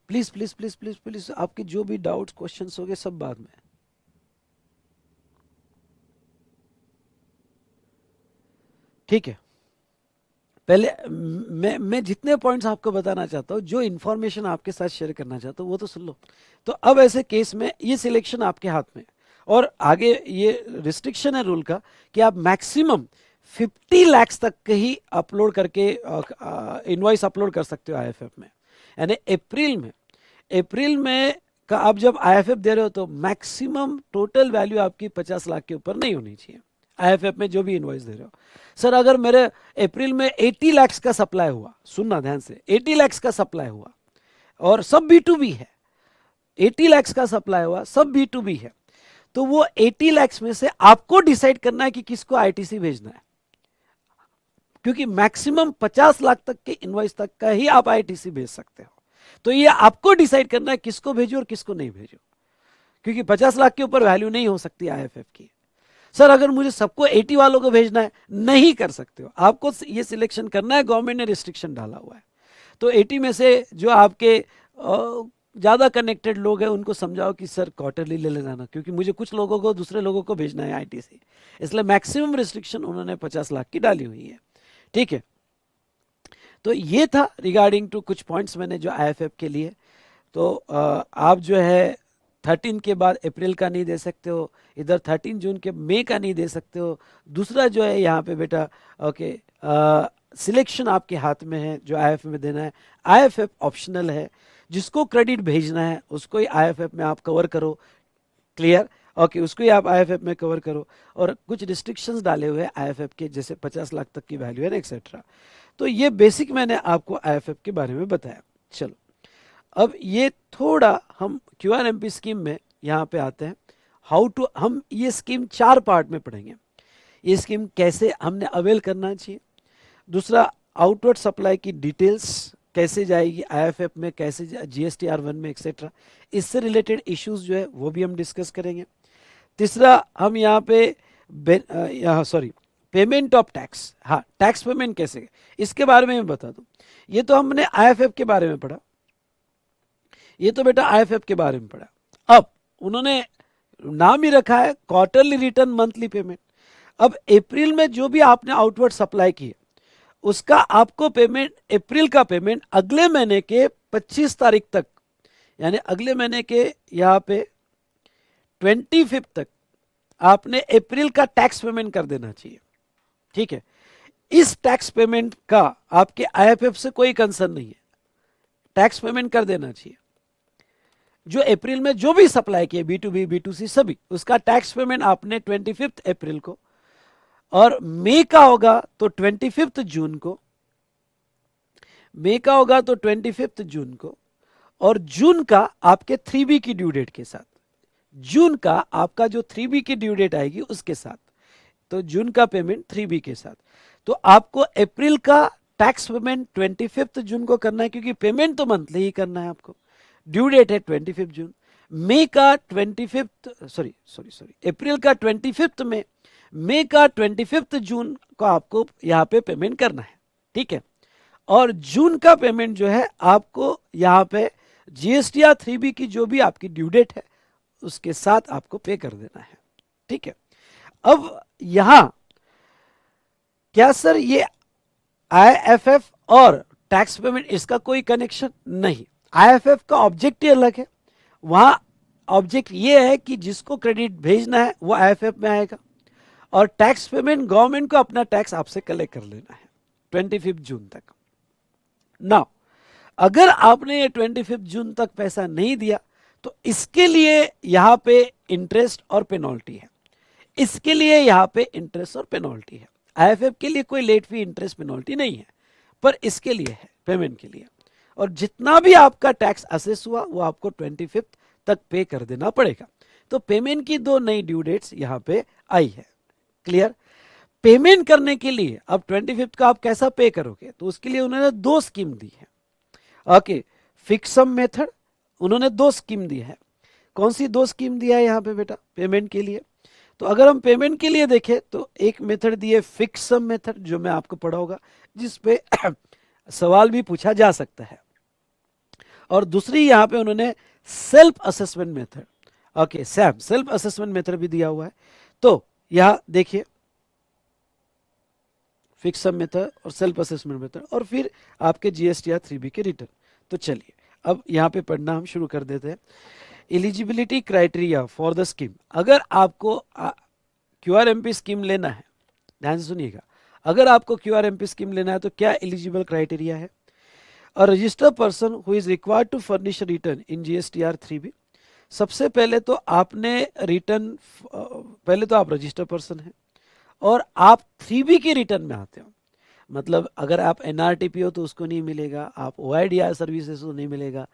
B: please please please please please, आपके जो भी डाउट्स क्वेश्चंस हो गए सब बाद में। ठीक है, पहले मैं जितने पॉइंट्स आपको बताना चाहता हूँ, जो इन्फॉर्मेशन आपके साथ शेयर करना चाहता हूँ वो तो सुन लो। तो अब ऐसे केस में ये सिलेक्शन आपके हाथ में है, और आगे ये रिस्ट्रिक्शन है रूल का कि आप मैक्सिमम 50 लाख तक के ही अपलोड करके इनवॉइस अपलोड कर सकते हो IFF में। यानी अप्रैल में का आप जब IFF दे रहे हो तो मैक्सिमम टोटल वैल्यू आपकी 50 लाख के ऊपर नहीं होनी चाहिए IFF में जो भी इनवॉइस दे रहे हो। सर अगर मेरे अप्रैल में 80 लाख का सप्लाई हुआ, सुनना ध्यान से, 80 लाख का सप्लाई हुआ और सब B2B है, 80 लाख का सप्लाई हुआ, सब B2B है, तो वो 80 लाख में से आपको डिसाइड करना है कि किसको ITC भेजना है, क्योंकि मैक्सिमम 50 लाख तक के इनवॉइस तक का ही आप ITC भेज सकते हो। तो ये आपको डिसाइड करना है किसको भेजो और किसको नहीं भेजो, क्योंकि 50 लाख के ऊपर वैल्यू नहीं हो सकती IFF की। सर अगर मुझे सबको 80 वालों को भेजना है, नहीं कर सकते हो, आपको ये सिलेक्शन करना है, गवर्नमेंट ने रिस्ट्रिक्शन डाला हुआ है। तो 80 में से जो आपके ज़्यादा कनेक्टेड लोग हैं उनको समझाओ कि सर क्वार्टरली ले जाना, क्योंकि मुझे कुछ लोगों को दूसरे लोगों को भेजना है ITC, इसलिए मैक्सिमम रिस्ट्रिक्शन उन्होंने 50 लाख की डाली हुई है। ठीक है, तो ये था रिगार्डिंग टू कुछ पॉइंट्स मैंने जो IFF के लिए। तो आप जो है 13 के बाद अप्रैल का नहीं दे सकते हो, इधर 13 जून के मई का नहीं दे सकते हो। दूसरा जो है यहाँ पे बेटा ओके, सिलेक्शन आपके हाथ में है जो IFF में देना है। IFF ऑप्शनल है, जिसको क्रेडिट भेजना है उसको ही IFF में आप कवर करो, क्लियर ओके, उसको ही आप IFF में कवर करो। और कुछ रिस्ट्रिक्शंस डाले हुए IFF के, जैसे 50 लाख तक की वैल्यू है एक्सेट्रा। तो ये बेसिक मैंने आपको IFF के बारे में बताया। चलो अब ये थोड़ा हम QRMP स्कीम में यहाँ पे आते हैं। हाउ टू, हम ये स्कीम 4 पार्ट में पढ़ेंगे। ये स्कीम कैसे हमने अवेल करना चाहिए, दूसरा आउटवर्ड सप्लाई की डिटेल्स कैसे जाएगी IFF में, कैसे GSTR1 में एक्सेट्रा, इससे रिलेटेड इश्यूज जो है वो भी हम डिस्कस करेंगे। तीसरा हम यहाँ पे पेमेंट ऑफ टैक्स, हाँ टैक्स पेमेंट कैसे, इसके बारे में बता दूं। ये तो हमने IFF के बारे में पढ़ा, ये तो बेटा IFF के बारे में पढ़ा। अब उन्होंने नाम ही रखा है क्वार्टरली रिटर्न मंथली पेमेंट। अब अप्रैल में जो भी आपने आउटवर्ड सप्लाई की है उसका आपको पेमेंट, अप्रैल का पेमेंट अगले महीने के 25 तारीख तक, यानी अगले महीने के यहाँ पे 25 तक आपने अप्रैल का टैक्स पेमेंट कर देना चाहिए। ठीक है, इस टैक्स पेमेंट का आपके IFF से कोई कंसर्न नहीं है, टैक्स पेमेंट कर देना चाहिए। जो अप्रैल में जो भी सप्लाई किए B2B B2C सभी, उसका टैक्स पेमेंट आपने 25 अप्रैल को, और मई का होगा तो 25 जून को, मई का होगा तो 25 जून को, और जून का आपके 3B की ड्यू डेट के साथ, जून का आपका जो 3B की ड्यू डेट आएगी उसके साथ, तो जून का पेमेंट 3B के साथ। तो आपको अप्रैल का टैक्स पेमेंट 25 जून को करना है, क्योंकि पेमेंट तो मंथली ही करना है आपको, ड्यू डेट है 25 जून। मई का 25 अप्रैल का 25 में, मई का 25 जून को आपको यहाँ पे पेमेंट करना है। ठीक है, और जून का पेमेंट जो है आपको यहाँ पे GSTR 3B की जो भी आपकी ड्यू डेट है उसके साथ आपको पे कर देना है। ठीक है, अब यहां क्या सर ये IFF और टैक्स पेमेंट इसका कोई कनेक्शन नहीं। आईएफएफ का ऑब्जेक्ट ही अलग है, वहां ऑब्जेक्ट ये है कि जिसको क्रेडिट भेजना है वो आईएफएफ में आएगा, और टैक्स पेमेंट गवर्नमेंट को अपना टैक्स आपसे कलेक्ट कर लेना है 25 जून तक। नाउ अगर आपने ये 25 जून तक पैसा नहीं दिया तो इसके लिए यहां पे इंटरेस्ट और पेनल्टी है, इसके लिए यहां पे इंटरेस्ट और पेनल्टी है। आईएफएफ के लिए कोई लेट फी इंटरेस्ट पेनल्टी नहीं है, पर इसके लिए है, पेमेंट के लिए। और जितना भी आपका टैक्स असेस हुआ वो आपको 25 तक पे कर देना पड़ेगा। तो पेमेंट की दो नई ड्यू डेट्स यहां पे आई है। क्लियर? पेमेंट करने के लिए अब 25 का आप कैसा पे करोगे, तो उसके लिए उन्होंने दो स्कीम दी है। ओके, फिक्स सम मेथड, उन्होंने दो स्कीम दी है। कौन सी दो स्कीम दिया है यहाँ पे बेटा पेमेंट के लिए? तो अगर हम पेमेंट के लिए देखें तो एक मेथड दी है फिक्स सम मेथड, जो मैं आपको पढ़ाऊंगा, जिसपे सवाल भी पूछा जा सकता है। और दूसरी यहाँ पे उन्होंने self assessment method, okay Sam, self assessment method भी दिया हुआ है। तो यहां देखिए फिक्स सम मेथड और सेल्फ असेसमेंट मेथड, और फिर आपके जीएसटीआर 3B के रिटर्न। तो चलिए अब यहाँ पे पढ़ना हम शुरू कर देते हैं। Eligibility criteria for the scheme. अगर आपको क्यूआरएमपी स्कीम लेना है, ध्यान से सुनिएगा, अगर आपको क्यूआरएमपी स्कीम लेना है तो क्या एलिजिबल क्राइटेरिया है? A registered person who is required to furnish return in GSTR 3B। सबसे पहले तो आपने रिटर्न, पहले तो आप रजिस्टर्ड पर्सन हैं और आप 3B के रिटर्न में आते हो। मतलब अगर आप एनआरटीपी हो तो उसको नहीं मिलेगा, आप ओआईडीआर सर्विसेज को नहीं मिलेगा,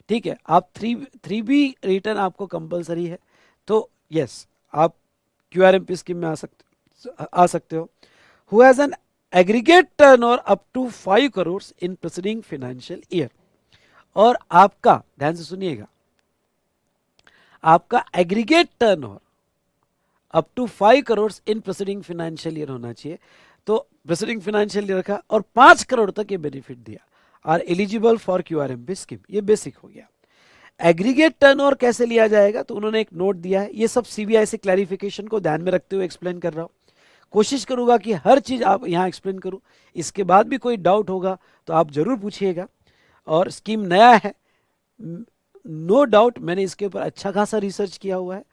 B: ठीक है। आप 3B रिटर्न आपको कंपलसरी है, तो यस आप क्यूआरएमपी स्कीम में आ सकते हो। Who has an aggregate turnover up to 5 crore in preceding financial year. और आपका, ध्यान से सुनिएगा, आपका aggregate turnover up to 5 crore in preceding financial year होना चाहिए। तो प्रीसीडिंग फाइनेंशियल ईयर का, और 5 करोड़ तक ये बेनिफिट दिया, are eligible for QRMP scheme. ये बेसिक हो गया। एग्रीगेट टर्नओवर कैसे लिया जाएगा, तो उन्होंने एक नोट दिया है। ये सब सीबीआईसी क्लैरिफिकेशन को ध्यान में रखते हुए एक्सप्लेन कर रहा हूं। कोशिश करूंगा कि हर चीज आप यहां एक्सप्लेन करूं। इसके बाद भी कोई डाउट होगा तो आप जरूर पूछिएगा। और स्कीम नया है, नो डाउट, मैंने इसके ऊपर अच्छा खासा रिसर्च किया हुआ है,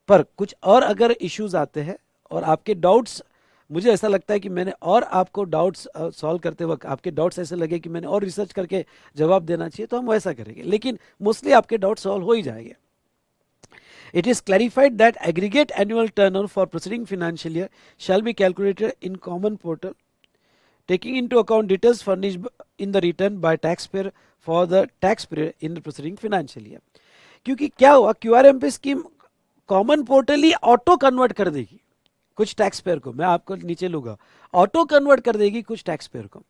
B: पर कुछ और अगर इश्यूज आते हैं और आपके डाउट्स, मुझे ऐसा लगता है कि मैंने और आपको डाउट्स सॉल्व करते वक्त आपके डाउट्स ऐसे लगे कि मैंने और रिसर्च करके जवाब देना चाहिए, तो हम वैसा करेंगे, लेकिन मोस्टली आपके डाउट सॉल्व हो ही जाएंगे। It is clarified that aggregate annual turnover for preceding financial year shall be calculated in common portal, taking into account details furnished in the return by taxpayer for the tax period in the preceding financial year। क्योंकि क्या हुआ, QRMP scheme common portal ही auto convert कर देगी कुछ tax payer को, मैं आपको नीचे लूंगा, ऑटो कन्वर्ट कर देगी कुछ टैक्स पेयर को।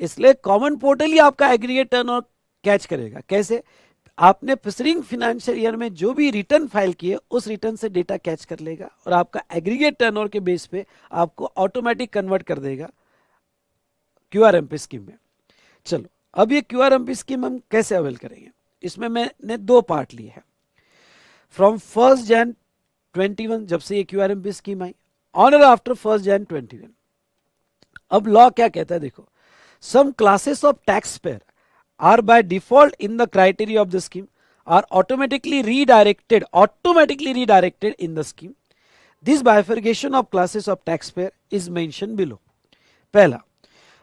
B: इसलिए कॉमन पोर्टल ही आपका एग्रीगेट टर्नओवर कैच करेगा। कैसे? आपने प्रीसीडिंग फाइनेंशियल ईयर में जो भी रिटर्न फाइल किए उस रिटर्न से डेटा कैच कर लेगा और आपका एग्रीगेट टर्नओवर के बेस पे आपको ऑटोमेटिक कन्वर्ट कर देगा क्यूआरएमपी स्कीम में। चलो अब ये क्यूआरएमपी स्कीम हम कैसे अवेल करेंगे, इसमें मैंने दो पार्ट लिए हैं। फ्रॉम 1 Jan 21, जब से ये क्यूआरएमपी स्कीम आई, ऑन और आफ्टर 1 Jan 21। अब लॉ क्या कहता है, देखो, some classes of tax payer are by default in the criteria of the scheme are automatically redirected in the scheme. This bifurcation of classes of taxpayer is mentioned below. पहला,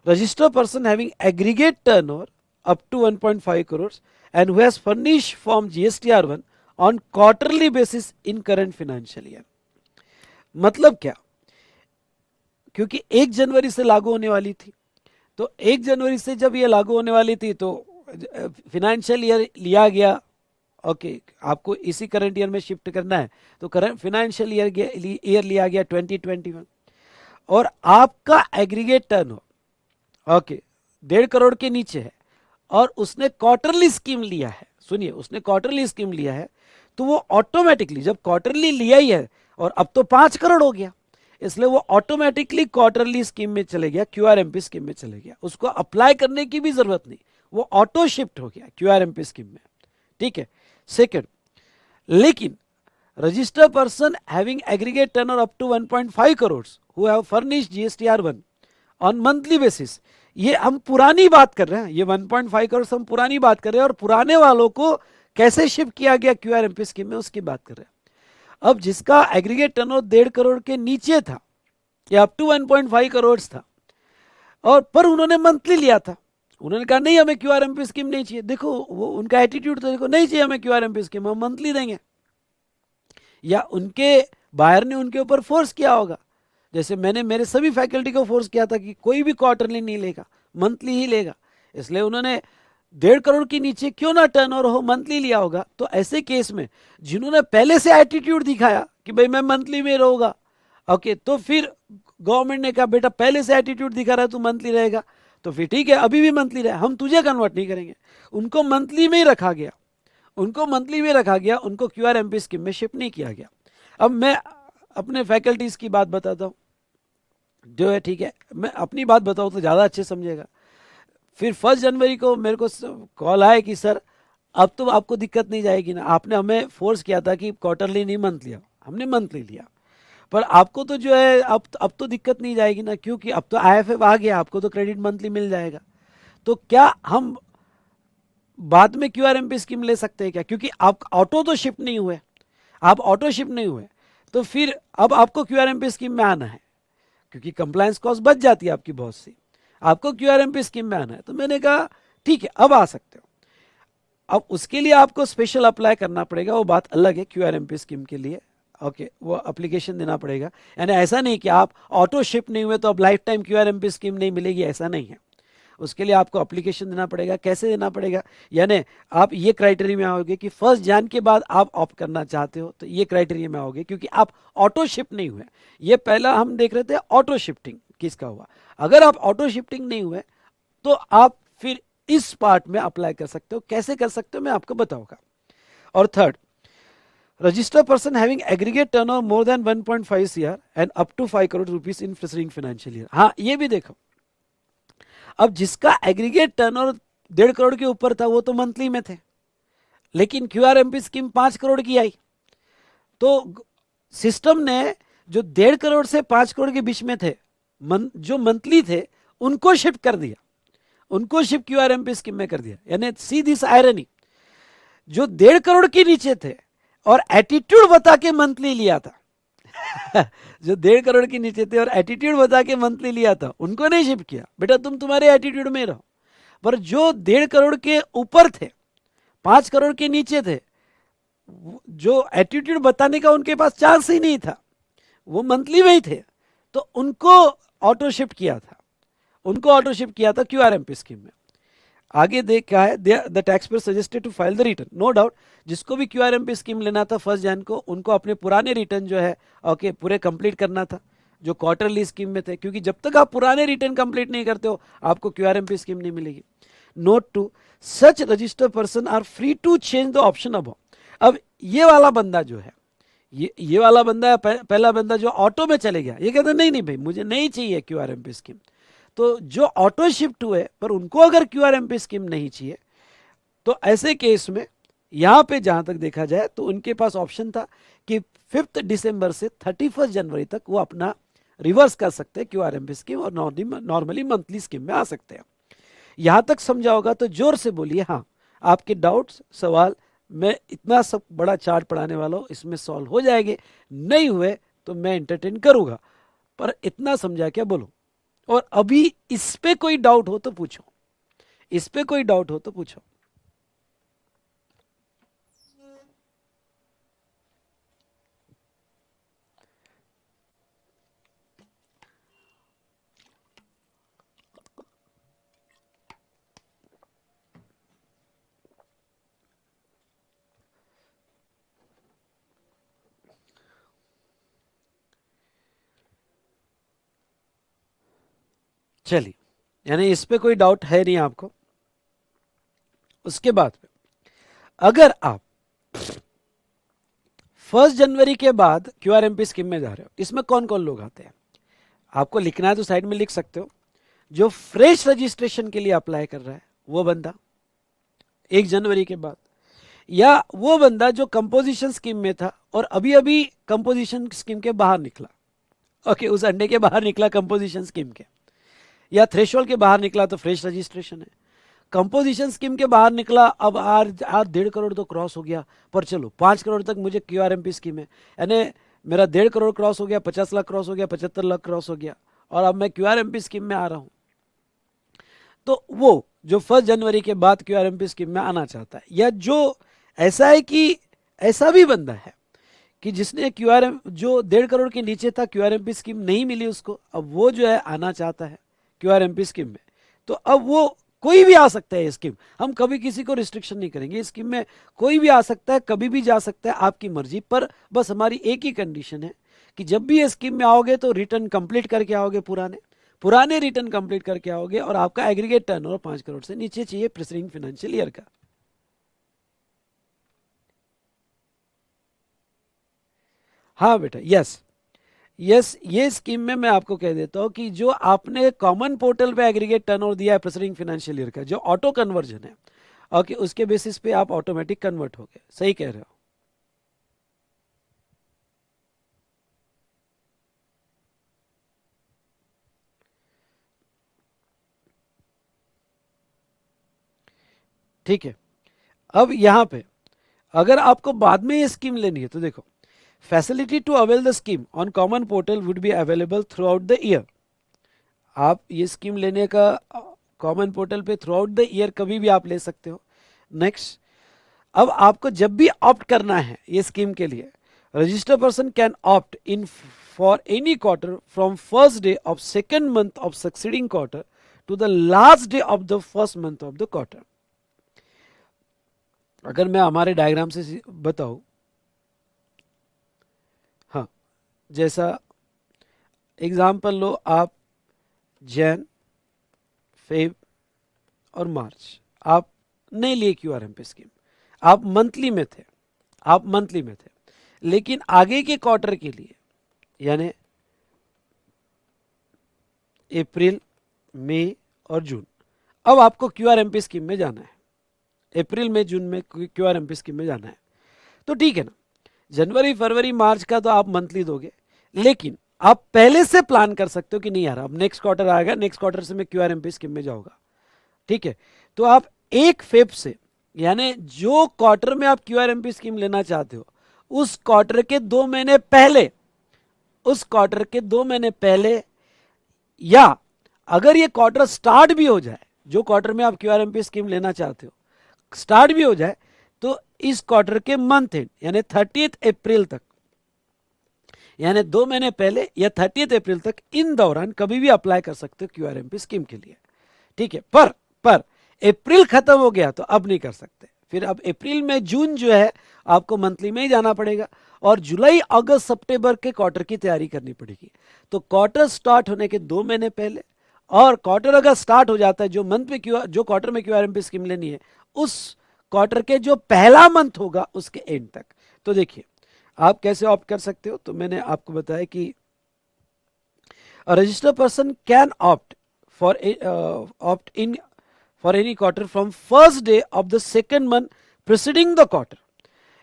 B: registered person having aggregate turnover up to 1.5 crores and who has furnished form GSTR1 on quarterly basis in current financial year। मतलब क्या, क्योंकि 1 जनवरी से लागू होने वाली थी, तो 1 जनवरी से जब ये लागू होने वाली थी तो फाइनेंशियल ईयर लिया गया, ओके, आपको इसी करंट ईयर में शिफ्ट करना है, तो करंट फाइनेंशियल ईयर लिया गया 2021, और आपका एग्रीगेट टर्नओवर ओके 1.5 करोड़ के नीचे है और उसने क्वार्टरली स्कीम लिया है। सुनिए, उसने क्वार्टरली स्कीम लिया है तो वो ऑटोमेटिकली, जब क्वार्टरली लिया ही है और अब तो 5 करोड़ हो गया, इसलिए वो ऑटोमेटिकली क्वार्टरली स्कीम में चले गया, क्यूआरएमपी स्कीम में चले गया, उसको अप्लाई करने की भी जरूरत नहीं, वो ऑटो शिफ्ट हो गया क्यूआरएमपी स्कीम में। ठीक है। सेकंड, लेकिन registered person having aggregate turnover up to 1.5 crore who have furnished GSTR one on monthly basis, ये हम पुरानी बात कर रहे हैं, ये 1.5 करोड़ हम पुरानी बात कर रहे हैं, और पुराने वालों को कैसे शिफ्ट किया गया क्यूआरएमपी स्कीम में उसकी बात कर रहे हैं। अब जिसका एग्रीगेट टर्नओवर 1.5 करोड़ के नीचे था या अप टू 1.5 करोड़ था, और पर उन्होंने मंथली लिया था, उन्होंने कहा नहीं हमें क्यूआरएमपी स्कीम नहीं चाहिए। देखो वो उनका एटीट्यूड तो देखो, नहीं चाहिए हमें क्यूआरएमपी स्कीम, हम मंथली देंगे। या उनके बायर ने उनके ऊपर फोर्स किया होगा, जैसे मैंने मेरे सभी फैकल्टी को फोर्स किया था कि कोई भी क्वार्टरली नहीं लेगा, मंथली ही लेगा, इसलिए उन्होंने 1.5 करोड़ के नीचे क्यों ना टर्नओवर हो मंथली लिया होगा। तो ऐसे केस में जिन्होंने पहले से एटीट्यूड दिखाया कि भाई मैं मंथली में रहूंगा, ओके, तो फिर गवर्नमेंट ने कहा बेटा पहले से एटीट्यूड दिखा रहा है तू मंथली रहेगा, तो फिर ठीक है अभी भी मंथली रहे, हम तुझे कन्वर्ट नहीं करेंगे। उनको मंथली में ही रखा गया, उनको मंथली में रखा गया, उनको क्यूआरएमपी स्कीम में शिफ्ट नहीं किया गया। अब मैं अपने फैकल्टीज की बात बताता हूँ जो है, ठीक है, मैं अपनी बात बताऊँ तो ज़्यादा अच्छे समझेगा। फिर 1 जनवरी को मेरे को कॉल आया कि सर अब तो आपको दिक्कत नहीं जाएगी ना, आपने हमें फोर्स किया था कि क्वार्टरली नहीं मंथ लिया, हमने मंथली लिया, पर आपको तो जो है अब तो दिक्कत नहीं जाएगी ना, क्योंकि अब तो आईएफएफ आ गया, आपको तो क्रेडिट मंथली मिल जाएगा। तो क्या हम बाद में क्यूआरएमपी स्कीम ले सकते हैं क्या, क्योंकि आप ऑटो तो शिफ्ट नहीं हुए, आप ऑटो शिफ्ट नहीं हुए, तो फिर अब आपको क्यूआरएमपी स्कीम में आना है, क्योंकि कंप्लायंस कॉस्ट बच जाती है आपकी बहुत सी, आपको क्यूआरएमपी स्कीम में आना है। तो मैंने कहा ठीक है अब आ सकते हो। अब उसके लिए आपको स्पेशल अप्लाई करना पड़ेगा, वो बात अलग है क्यूआरएमपी स्कीम के लिए, ओके, वो एप्लीकेशन देना पड़ेगा। यानी ऐसा नहीं कि आप ऑटो शिफ्ट नहीं हुए तो अब लाइफ टाइम क्यूआरएमपी स्कीम नहीं मिलेगी, ऐसा नहीं है। उसके लिए आपको एप्लीकेशन देना पड़ेगा। कैसे देना पड़ेगा, यानी आप ये क्राइटेरिया में आओगे कि 1 जन के बाद आप ऑप्ट करना चाहते हो, तो ये क्राइटेरिया में आओगे, क्योंकि आप ऑटो शिफ्ट नहीं हुए। ये पहला हम देख रहे थे ऑटो शिफ्टिंग किसका हुआ, अगर आप ऑटो शिफ्टिंग नहीं हुए तो आप फिर इस पार्ट में अप्लाई कर सकते हो। कैसे कर सकते हो मैं आपको बताऊंगा। और third, registered person having aggregate turnover more than 1.5 CR and up to 5 crore rupees in preceding financial year. हाँ ये भी देखो, अब जिसका एग्रीगेट टर्नओवर 1.5 करोड़ के ऊपर था वो तो मंथली में थे, लेकिन क्यूआरएमपी स्कीम 5 करोड़ की आई, तो सिस्टम ने जो 1.5 करोड़ से 5 करोड़ के बीच में थे, जो मंथली थे, उनको शिफ्ट कर दिया, उनको शिफ्ट क्यूआरएमपी स्कीम में कर दिया। यानी सी दिस आयरनी, जो 1.5 करोड़ के नीचे थे और एटीट्यूड बता के मंथली लिया था जो 1.5 करोड़ के नीचे थे और एटीट्यूड बता के मंथली लिया था, उनको नहीं शिफ्ट किया, बेटा तुम तुम्हारे एटीट्यूड में रहो। पर जो 1.5 करोड़ के ऊपर थे, 5 करोड़ के नीचे थे, जो एटीट्यूड बताने का उनके पास चांस ही नहीं था, वो मंथली में ही थे, तो उनको ऑटो शिफ्ट किया था, उनको ऑटो शिफ्ट किया था क्यूआरएमपी स्कीम में। आगे देख क्या है, the tax payer suggested to file the return. No doubt जिसको भी क्यूआरएमपी स्कीम लेना था 1 जन को, उनको अपने पुराने रिटर्न जो है ओके पूरे कंप्लीट करना था जो क्वार्टरली स्कीम में थे, क्योंकि जब तक आप पुराने रिटर्न कंप्लीट नहीं करते हो आपको क्यूआरएमपी स्कीम नहीं मिलेगी। Note to, such registered person are free to change the option above. अब ये वाला बंदा जो है, ये वाला बंदा है, पहला बंदा जो ऑटो में चले गया, ये कहता नहीं नहीं भाई मुझे नहीं चाहिए क्यूआरएमपी स्कीम। तो जो ऑटो शिफ्ट हुए पर उनको अगर क्यूआरएमपी स्कीम नहीं चाहिए, तो ऐसे केस में यहां पे जहां तक देखा जाए तो उनके पास ऑप्शन था कि 5 दिसंबर से 31 जनवरी तक वो अपना रिवर्स कर सकते हैं क्यूआरएमपी स्कीम और नॉर्मली मंथली स्कीम में आ सकते हैं। यहां तक समझा होगा तो जोर से बोलिए हाँ। आपके डाउट्स सवाल, मैं इतना सब बड़ा चार्ट पढ़ाने वाला हूं, इसमें सॉल्व हो जाएंगे, नहीं हुए तो मैं एंटरटेन करूंगा, पर इतना समझा क्या बोलो। और अभी इस पे कोई डाउट हो तो पूछो, इस पे कोई डाउट हो तो पूछो। चलिए, यानी इस पे कोई डाउट है नहीं आपको। उसके बाद अगर आप 1 जनवरी के बाद क्यूआरएमपी स्कीम में जा रहे हो, इसमें कौन कौन लोग आते हैं आपको लिखना है तो साइड में लिख सकते हो। जो फ्रेश रजिस्ट्रेशन के लिए अप्लाई कर रहा है वो बंदा 1 जनवरी के बाद, या वो बंदा जो कंपोजिशन स्कीम में था और अभी अभी कंपोजिशन स्कीम के बाहर निकला, ओके, उस अंडे के बाहर निकला कंपोजिशन स्कीम के, या थ्रेशोल्ड के बाहर निकला तो फ्रेश रजिस्ट्रेशन है। कंपोजिशन स्कीम के बाहर निकला, अब आज 1.5 करोड़ तो क्रॉस हो गया, पर चलो 5 करोड़ तक मुझे क्यूआरएमपी स्कीम है, यानी मेरा 1.5 करोड़ क्रॉस हो गया, 50 लाख क्रॉस हो गया, 75 लाख क्रॉस हो गया, और अब मैं क्यूआरएमपी स्कीम में आ रहा हूं। तो वो जो 1 जनवरी के बाद क्यूआरएमपी स्कीम में आना चाहता है, या जो ऐसा है कि ऐसा भी बंदा है कि जिसने क्यूआरएम जो 1.5 करोड़ के नीचे था, क्यूआरएमपी स्कीम नहीं मिली उसको, अब वो जो है आना चाहता है क्यूआरएमपी स्कीम में, तो अब वो कोई भी आ सकता है ये स्कीम, हम कभी किसी को रिस्ट्रिक्शन नहीं करेंगे, इस स्कीम में कोई भी आ सकता है, कभी भी जा सकता है, आपकी मर्जी पर। बस हमारी एक ही कंडीशन है कि जब भी ये स्कीम में आओगे तो रिटर्न कंप्लीट करके आओगे, पुराने पुराने रिटर्न कंप्लीट करके आओगे, और आपका एग्रीगेट टर्नओवर 5 करोड़ से नीचे चाहिए प्रीसीडिंग फाइनेंशियल ईयर का। हाँ बेटा, यस यस, ये स्कीम में मैं आपको कह देता हूं कि जो आपने कॉमन पोर्टल पे एग्रीगेट टर्नओवर दिया है प्रीसीडिंग फाइनेंशियल ईयर का, जो ऑटो कन्वर्जन है, ओके, उसके बेसिस पे आप ऑटोमेटिक कन्वर्ट हो गए, सही कह रहे हो। ठीक है, अब यहां पे अगर आपको बाद में ये स्कीम लेनी है तो देखो, facility to avail the scheme on common portal would be available throughout the year. आप ये स्कीम लेने का कॉमन पोर्टल पे थ्रू आउट द ईयर कभी भी आप ले सकते हो। नेक्स्ट, अब आपको जब भी ऑप्ट करना है ये स्कीम के लिए, registered person can opt in for any quarter from first day of second month of succeeding quarter to the last day of the first month of the quarter. अगर मैं हमारे डायग्राम से बताऊं, हाँ, जैसा एग्जाम्पल लो आप, जैन, फेब और मार्च आप नहीं लिए क्यूआरएमपी स्कीम, आप मंथली में थे, आप मंथली में थे, लेकिन आगे के क्वार्टर के लिए यानी अप्रैल, मई और जून, अब आपको क्यूआरएमपी स्कीम में जाना है, अप्रैल में जून में क्यूआरएमपी स्कीम में जाना है, तो ठीक है ना। जनवरी फरवरी मार्च का तो आप मंथली दोगे, लेकिन आप पहले से प्लान कर सकते हो कि नहीं यार अब नेक्स्ट क्वार्टर आएगा, नेक्स्ट क्वार्टर से मैं क्यूआरएमपी स्कीम में जाऊंगा, ठीक है। तो आप 1 फेब से, यानी जो क्वार्टर में आप क्यूआरएमपी स्कीम लेना चाहते हो उस क्वार्टर के 2 महीने पहले, उस क्वार्टर के 2 महीने पहले, या अगर ये क्वार्टर स्टार्ट भी हो जाए, जो क्वार्टर में आप क्यूआरएमपी स्कीम लेना चाहते हो स्टार्ट भी हो जाए, तो इस क्वार्टर के मंथ एंड यानी 30 अप्रैल तक, यानी 2 महीने पहले या 30 अप्रैल तक, इन दौरान कभी भी अप्लाई कर सकते हो क्यूआरएमपी स्कीम के लिए, ठीक है। पर अप्रैल खत्म हो गया तो अब नहीं कर सकते, फिर अब अप्रैल में जून जो है आपको मंथली में ही जाना पड़ेगा, और जुलाई अगस्त सितंबर के क्वार्टर की तैयारी करनी पड़ेगी। तो क्वार्टर स्टार्ट होने के 2 महीने पहले, और क्वार्टर अगर स्टार्ट हो जाता है, जो मंथ में जो क्वार्टर में क्यूआरएमपी स्कीम लेनी है उस क्वार्टर के जो पहला मंथ होगा उसके एंड तक। तो देखिए आप कैसे ऑप्ट कर सकते हो, तो मैंने आपको बताया कि registered person can opt for any quarter from first day of the second month preceding the quarter,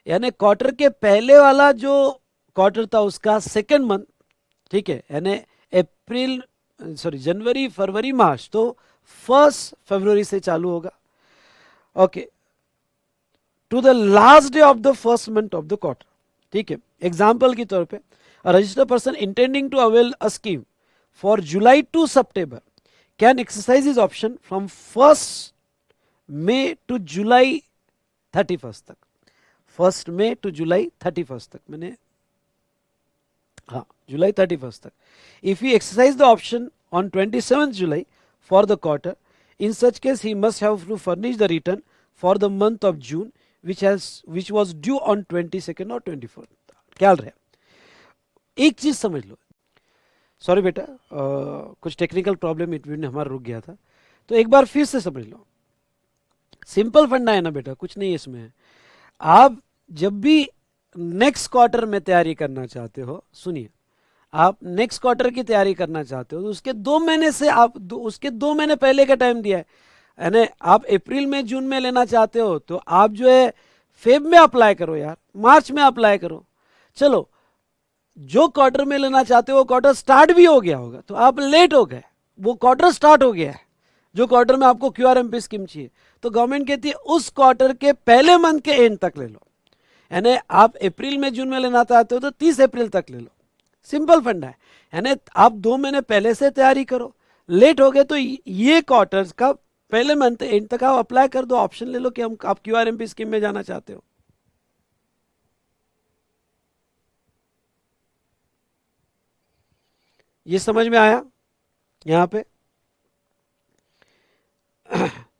B: यानी क्वार्टर के पहले वाला जो क्वार्टर था उसका सेकेंड मंथ, ठीक है, यानी जनवरी फरवरी मार्च, तो 1 फरवरी से चालू होगा, okay, to the last day of the first month of the quarter, ठीक है। एग्जाम्पल के तौर पे, registered person intending to avail a scheme for July to September can exercise his option from 1 May to July 31 तक, 1 May to July 31 तक, मैंने हाँ जुलाई 31 तक। If he exercise the option on 27 July for the quarter, in such case he must have to furnish the return for the month of June which was due on 22nd और 24th। ख्याल रहे, एक चीज समझ लो, sorry बेटा कुछ technical problem इटवीन हमारा रुक गया था, तो एक बार फिर से समझ लो, सिंपल फंडा है ना बेटा, कुछ नहीं इसमें। आप जब भी नेक्स्ट क्वार्टर में तैयारी करना चाहते हो, सुनिए, आप नेक्स्ट क्वार्टर की तैयारी करना चाहते हो तो उसके 2 महीने से आप उसके 2 महीने पहले का टाइम दिया है, यानी आप अप्रैल में जून में लेना चाहते हो तो आप जो है फेब में अप्लाई करो यार, मार्च में अप्लाई करो। चलो जो क्वार्टर में लेना चाहते हो क्वार्टर स्टार्ट भी हो गया होगा तो आप लेट हो गए, वो क्वार्टर स्टार्ट हो गया है, जो क्वार्टर में आपको क्यूआरएमपी स्कीम चाहिए, तो गवर्नमेंट कहती है उस क्वार्टर के पहले मंथ के एंड तक ले लो। यानी आप अप्रैल में जून में लेना चाहते हो तो 30 अप्रैल तक ले लो, सिंपल फंडा है। यानी आप 2 महीने पहले से तैयारी करो, लेट हो गए तो ये क्वार्टर्स का पहले मंथ एंड तक आप अप्लाई कर दो, ऑप्शन ले लो कि हम आप क्यूआरएमपी स्कीम में जाना चाहते हो। ये समझ में आया यहां पे?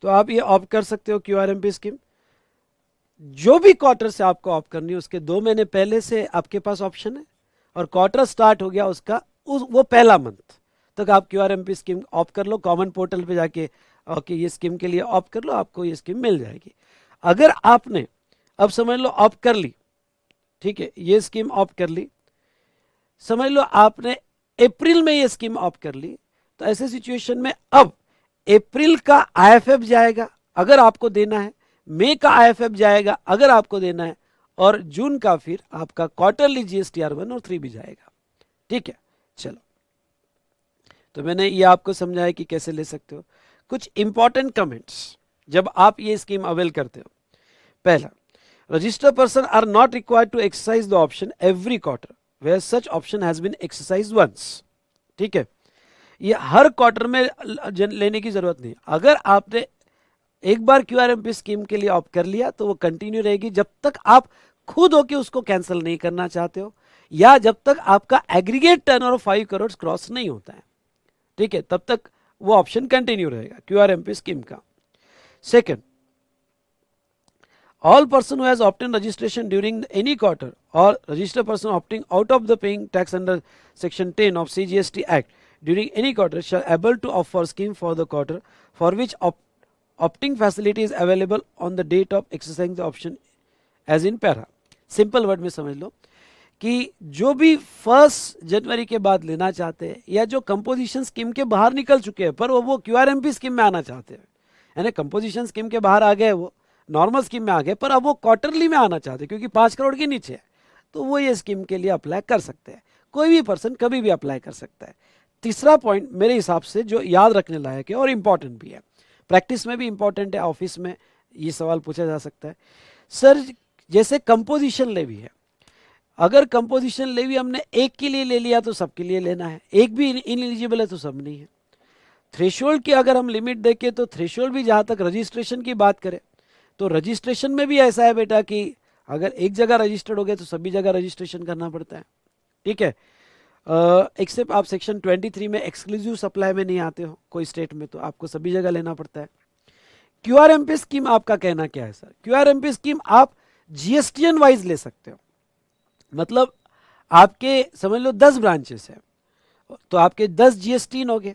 B: तो आप ये ऑप्ट कर सकते हो क्यूआरएमपी स्कीम। जो भी क्वार्टर से आपको ऑप्ट करनी है उसके 2 महीने पहले से आपके पास ऑप्शन है, और क्वार्टर स्टार्ट हो गया उसका वो पहला मंथ तक आप क्यूआरएमपी स्कीम ऑप्ट कर लो। कॉमन पोर्टल पे जाके ओके ये स्कीम के लिए ऑप्ट कर लो, आपको ये स्कीम मिल जाएगी। अगर आपने अब समझ लो ऑप्ट कर ली, ठीक है, ये स्कीम ऑप्ट कर ली, समझ लो आपने अप्रैल में ये स्कीम ऑप्ट कर ली, तो ऐसे सिचुएशन में अब अप्रैल का आईएफएफ जाएगा अगर आपको देना है, मई का आईएफएफ जाएगा अगर आपको देना है, और जून का फिर आपका क्वार्टरली जीएसटीआर 1 और 3 भी जाएगा। ठीक है, चलो, तो मैंने ये आपको समझाया कि कैसे ले सकते हो। कुछ इंपॉर्टेंट कमेंट्स जब आप ये स्कीम अवेल करते हो। पहला, registered person are not required to exercise the option every quarter where such option has been exercised once. ठीक है, ये हर क्वार्टर में लेने की जरूरत नहीं। अगर आपने एक बार क्यूआरएमपी स्कीम के लिए ऑप्ट कर लिया तो वो कंटिन्यू रहेगी जब तक आप खुद होके उसको कैंसिल नहीं करना चाहते हो, या जब तक आपका एग्रीगेट टर्नओवर 5 करोड़ क्रॉस नहीं होता है। ठीक है, तब तक वो ऑप्शन कंटिन्यू रहेगा क्यूआरएमपी स्कीम का। Second, all person who has obtained registration during any quarter or registered person opting out of the paying tax under section 10 of CGST Act during any quarter shall able to offer scheme for the quarter for which opting facility is available on the date of exercising the option as in para। Simple word में समझ लो कि जो भी 1 जनवरी के बाद लेना चाहते हैं, या जो कंपोजिशन स्कीम के बाहर निकल चुके हैं पर वो क्यूआरएमपी स्कीम में आना चाहते हैं, यानी कंपोजिशन स्कीम के बाहर आ गए, वो नॉर्मल स्कीम में आ गए, पर अब वो क्वार्टरली में आना चाहते हैं क्योंकि 5 करोड़ के नीचे है, तो वो ये स्कीम के लिए अप्लाई कर सकते हैं। कोई भी पर्सन कभी भी अप्लाई कर सकता है। तीसरा पॉइंट मेरे हिसाब से जो याद रखने लायक है और इंपॉर्टेंट भी है, प्रैक्टिस में भी इंपॉर्टेंट है, ऑफिस में ये सवाल पूछा जा सकता है, सर जैसे कंपोजिशन लेवी है, अगर कंपोजिशन लेवी हमने एक के लिए ले लिया तो सबके लिए लेना है, एक भी इनएलिजिबल है तो सब नहीं है। थ्रेशोल्ड की अगर हम लिमिट देखें तो थ्रेशोल्ड भी जहां तक रजिस्ट्रेशन की बात करें तो रजिस्ट्रेशन में भी ऐसा है बेटा कि अगर एक जगह रजिस्टर्ड हो गया तो सभी जगह रजिस्ट्रेशन करना पड़ता है। ठीक है, एक्सेप्ट आप सेक्शन 23 में एक्सक्लूसिव सप्लाई में नहीं आते हो कोई स्टेट में, तो आपको सभी जगह लेना पड़ता है। क्यूआरएमपी स्कीम आपका कहना क्या है सर? क्यूआरएमपी स्कीम आप जीएसटीएन वाइज ले सकते हो, मतलब आपके समझ लो 10 ब्रांचेस है तो आपके 10 जीएसटीन हो गए।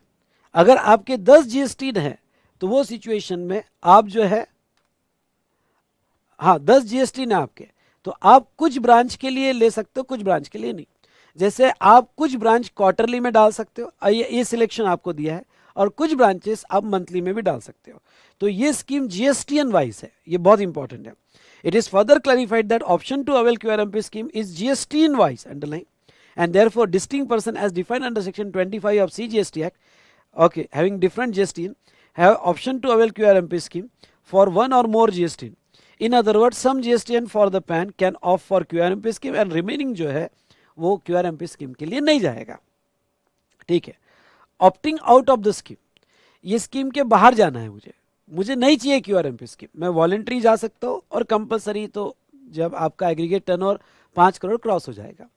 B: अगर आपके 10 जीएसटीन है तो वो सिचुएशन में आप जो है, हाँ 10 जीएसटीन है आपके, तो आप कुछ ब्रांच के लिए ले सकते हो, कुछ ब्रांच के लिए नहीं। जैसे आप कुछ ब्रांच क्वार्टरली में डाल सकते हो, ये सिलेक्शन आपको दिया है, और कुछ ब्रांचेस आप मंथली में भी डाल सकते हो। तो ये स्कीम जीएसटीएन वाइज है, ये बहुत इंपॉर्टेंट है। It is further clarified that option to avail QRMP scheme is GSTN wise, underline, and therefore distinct person as defined under section 25 of CGST Act, okay, having different GSTN have option to avail QRMP scheme for one or more GSTN. In other words, some GSTN for the PAN can opt for QRMP scheme and remaining जो है वो QRMP scheme के लिए नहीं जाएगा। ठीक है, opting out of the scheme, ये स्कीम के बाहर जाना है, मुझे नहीं चाहिए क्यूआरएमपी स्कीम, मैं वॉलेंट्री जा सकता हूँ, और कंपलसरी तो जब आपका एग्रीगेट टर्नओवर 5 करोड़ क्रॉस हो जाएगा।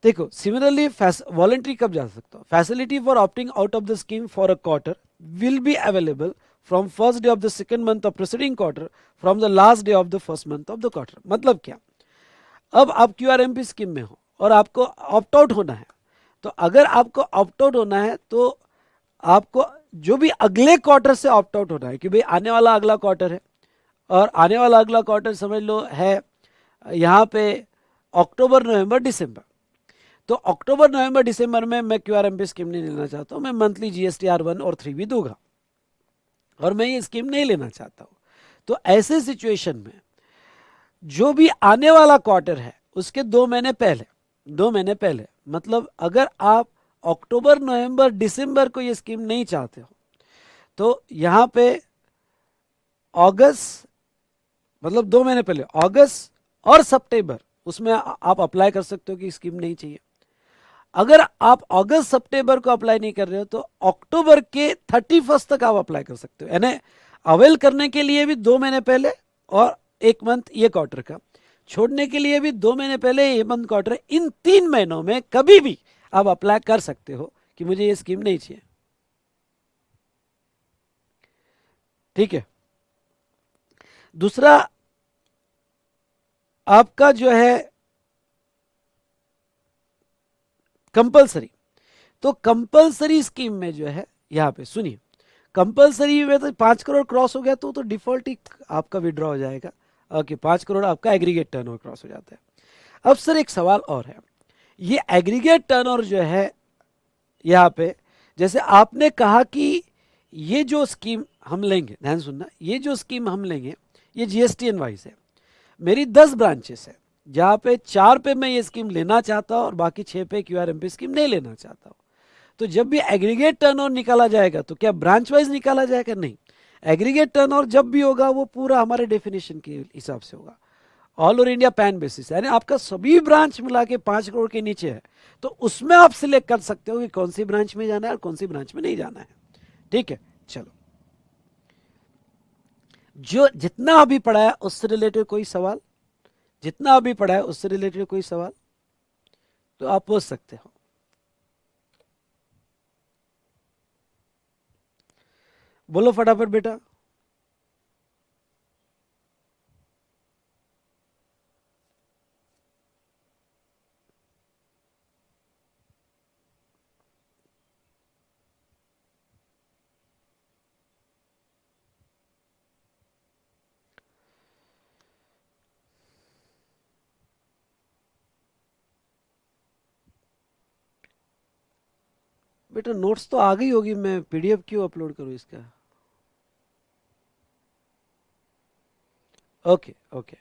B: देखो सिमिलरली वॉलेंट्री कब जा सकता हूँ? Facility for opting out of the scheme for a quarter will be available from first day of the second month of proceeding quarter from the last day of the first month of the quarter. मतलब क्या, अब आप QRMP scheme में हो और आपको opt out होना है, तो अगर आपको ऑप्ट आउट होना है तो आपको जो भी अगले क्वार्टर से ऑप्ट आउट होना है, कि भाई आने वाला अगला क्वार्टर है, और आने वाला अगला क्वार्टर समझ लो है यहाँ पे अक्टूबर नवंबर दिसंबर, तो अक्टूबर नवंबर दिसंबर में मैं क्यूआरएमपी स्कीम नहीं लेना चाहता हूँ, मैं मंथली जीएसटीआर 1 और 3 भी दूंगा, और मैं ये स्कीम नहीं लेना चाहता हूँ। तो ऐसे सिचुएशन में जो भी आने वाला क्वार्टर है उसके 2 महीने पहले, मतलब अगर आप अक्टूबर नवंबर दिसंबर को ये स्कीम नहीं चाहते हो तो यहाँ पे अगस्त, मतलब 2 महीने पहले अगस्त और सितंबर, उसमें आप अप्लाई कर सकते हो कि स्कीम नहीं चाहिए। अगर आप अगस्त सितंबर को अप्लाई नहीं कर रहे हो तो अक्टूबर के 31 तक आप अप्लाई कर सकते हो, यानी अवेल करने के लिए भी 2 महीने पहले और 1 मंथ ये क्वार्टर का, छोड़ने के लिए भी 2 महीने पहले ये मंथ क्वार्टर, इन 3 महीनों में कभी भी आप अप्लाई कर सकते हो कि मुझे ये स्कीम नहीं चाहिए। ठीक है। दूसरा आपका जो है कंपलसरी, तो कंपलसरी स्कीम में जो है यहां पे सुनिए, कंपलसरी में तो 5 करोड़ क्रॉस हो गया तो डिफॉल्ट ही आपका विड्रॉ हो जाएगा। ओके, 5 करोड़ आपका एग्रीगेट टर्नओवर क्रॉस हो जाता है। अब सर एक सवाल और है, ये एग्रीगेट टर्नओवर जो है यहाँ पे, जैसे आपने कहा कि ये जो स्कीम हम लेंगे, ध्यान सुनना, ये जो स्कीम हम लेंगे ये जीएसटीएन वाइज है। मेरी 10 ब्रांचेस है जहाँ पे 4 पे मैं ये स्कीम लेना चाहता हूँ और बाकी 6 पे क्यूआरएमपी स्कीम नहीं लेना चाहता हूँ। तो जब भी एग्रीगेट टर्नओवर निकाला जाएगा तो क्या ब्रांच वाइज निकाला जाएगा? नहीं, एग्रीगेट टर्नओवर जब भी होगा वो पूरा हमारे डेफिनेशन के हिसाब से होगा, all over India pan basis, यानी आपका सभी ब्रांच मिला के 5 करोड़ के नीचे है तो उसमें आप सिलेक्ट कर सकते हो कि कौन सी ब्रांच में जाना है और कौन सी ब्रांच में नहीं जाना है। ठीक है, चलो, जो जितना अभी पढ़ा है उससे रिलेटेड कोई सवाल, जितना अभी पढ़ा है उससे रिलेटेड कोई सवाल तो आप पूछ सकते हो। बोलो फटाफट बेटा। बेटा नोट्स तो आ गई होगी, मैं पीडीएफ क्यों अपलोड करूं इसका? ओके ओके,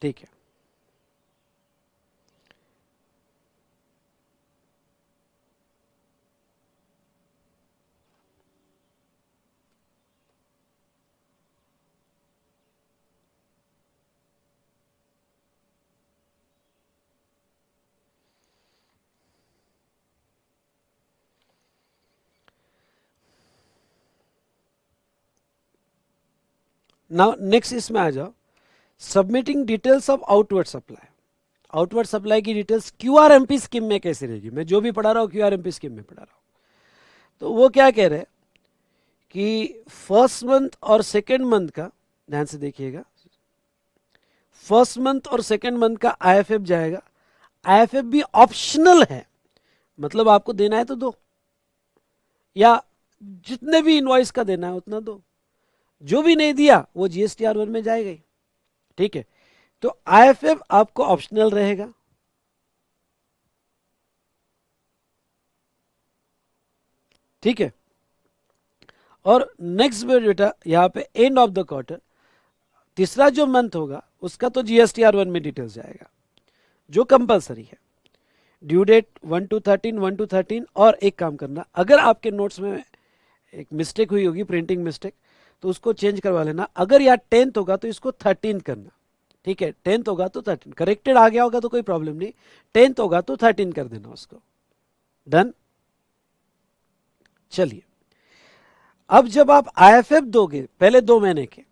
B: ठीक है। नाउ नेक्स्ट इसमें आ जाओ, submitting details of outward supply. Outward supply की डिटेल्स क्यूआरएमपी स्कीम में कैसे रहेगी? मैं जो भी पढ़ा रहा हूँ क्यूआरएमपी स्कीम में पढ़ा रहा हूँ। तो वो क्या कह रहे हैं कि फर्स्ट मंथ और सेकेंड मंथ का, ध्यान से देखिएगा, फर्स्ट मंथ और सेकेंड मंथ का आईएफएफ जाएगा। आईएफएफ भी ऑप्शनल है, मतलब आपको देना है तो दो, या जितने भी इनवॉइस का देना है उतना दो, जो भी नहीं दिया वो जीएसटीआर1 में जाएगा ही। ठीक है, तो आईएफएफ आपको ऑप्शनल रहेगा। ठीक है, और नेक्स्ट बेटा यहां पे एंड ऑफ द क्वार्टर, तीसरा जो मंथ होगा उसका तो जीएसटीआर1 में डिटेल्स जाएगा जो कंपलसरी है। Due date 1 to 13, 1 to 13। और एक काम करना, अगर आपके नोट्स में एक मिस्टेक हुई होगी, प्रिंटिंग मिस्टेक, तो उसको चेंज करवा लेना। अगर यार 10th होगा तो इसको 13 करना। ठीक है, 10th होगा तो 13, करेक्टेड आ गया होगा तो कोई प्रॉब्लम नहीं, 10th होगा तो 13 कर देना उसको। डन। चलिए, अब जब आप आईएफएफ दोगे पहले 2 महीने के,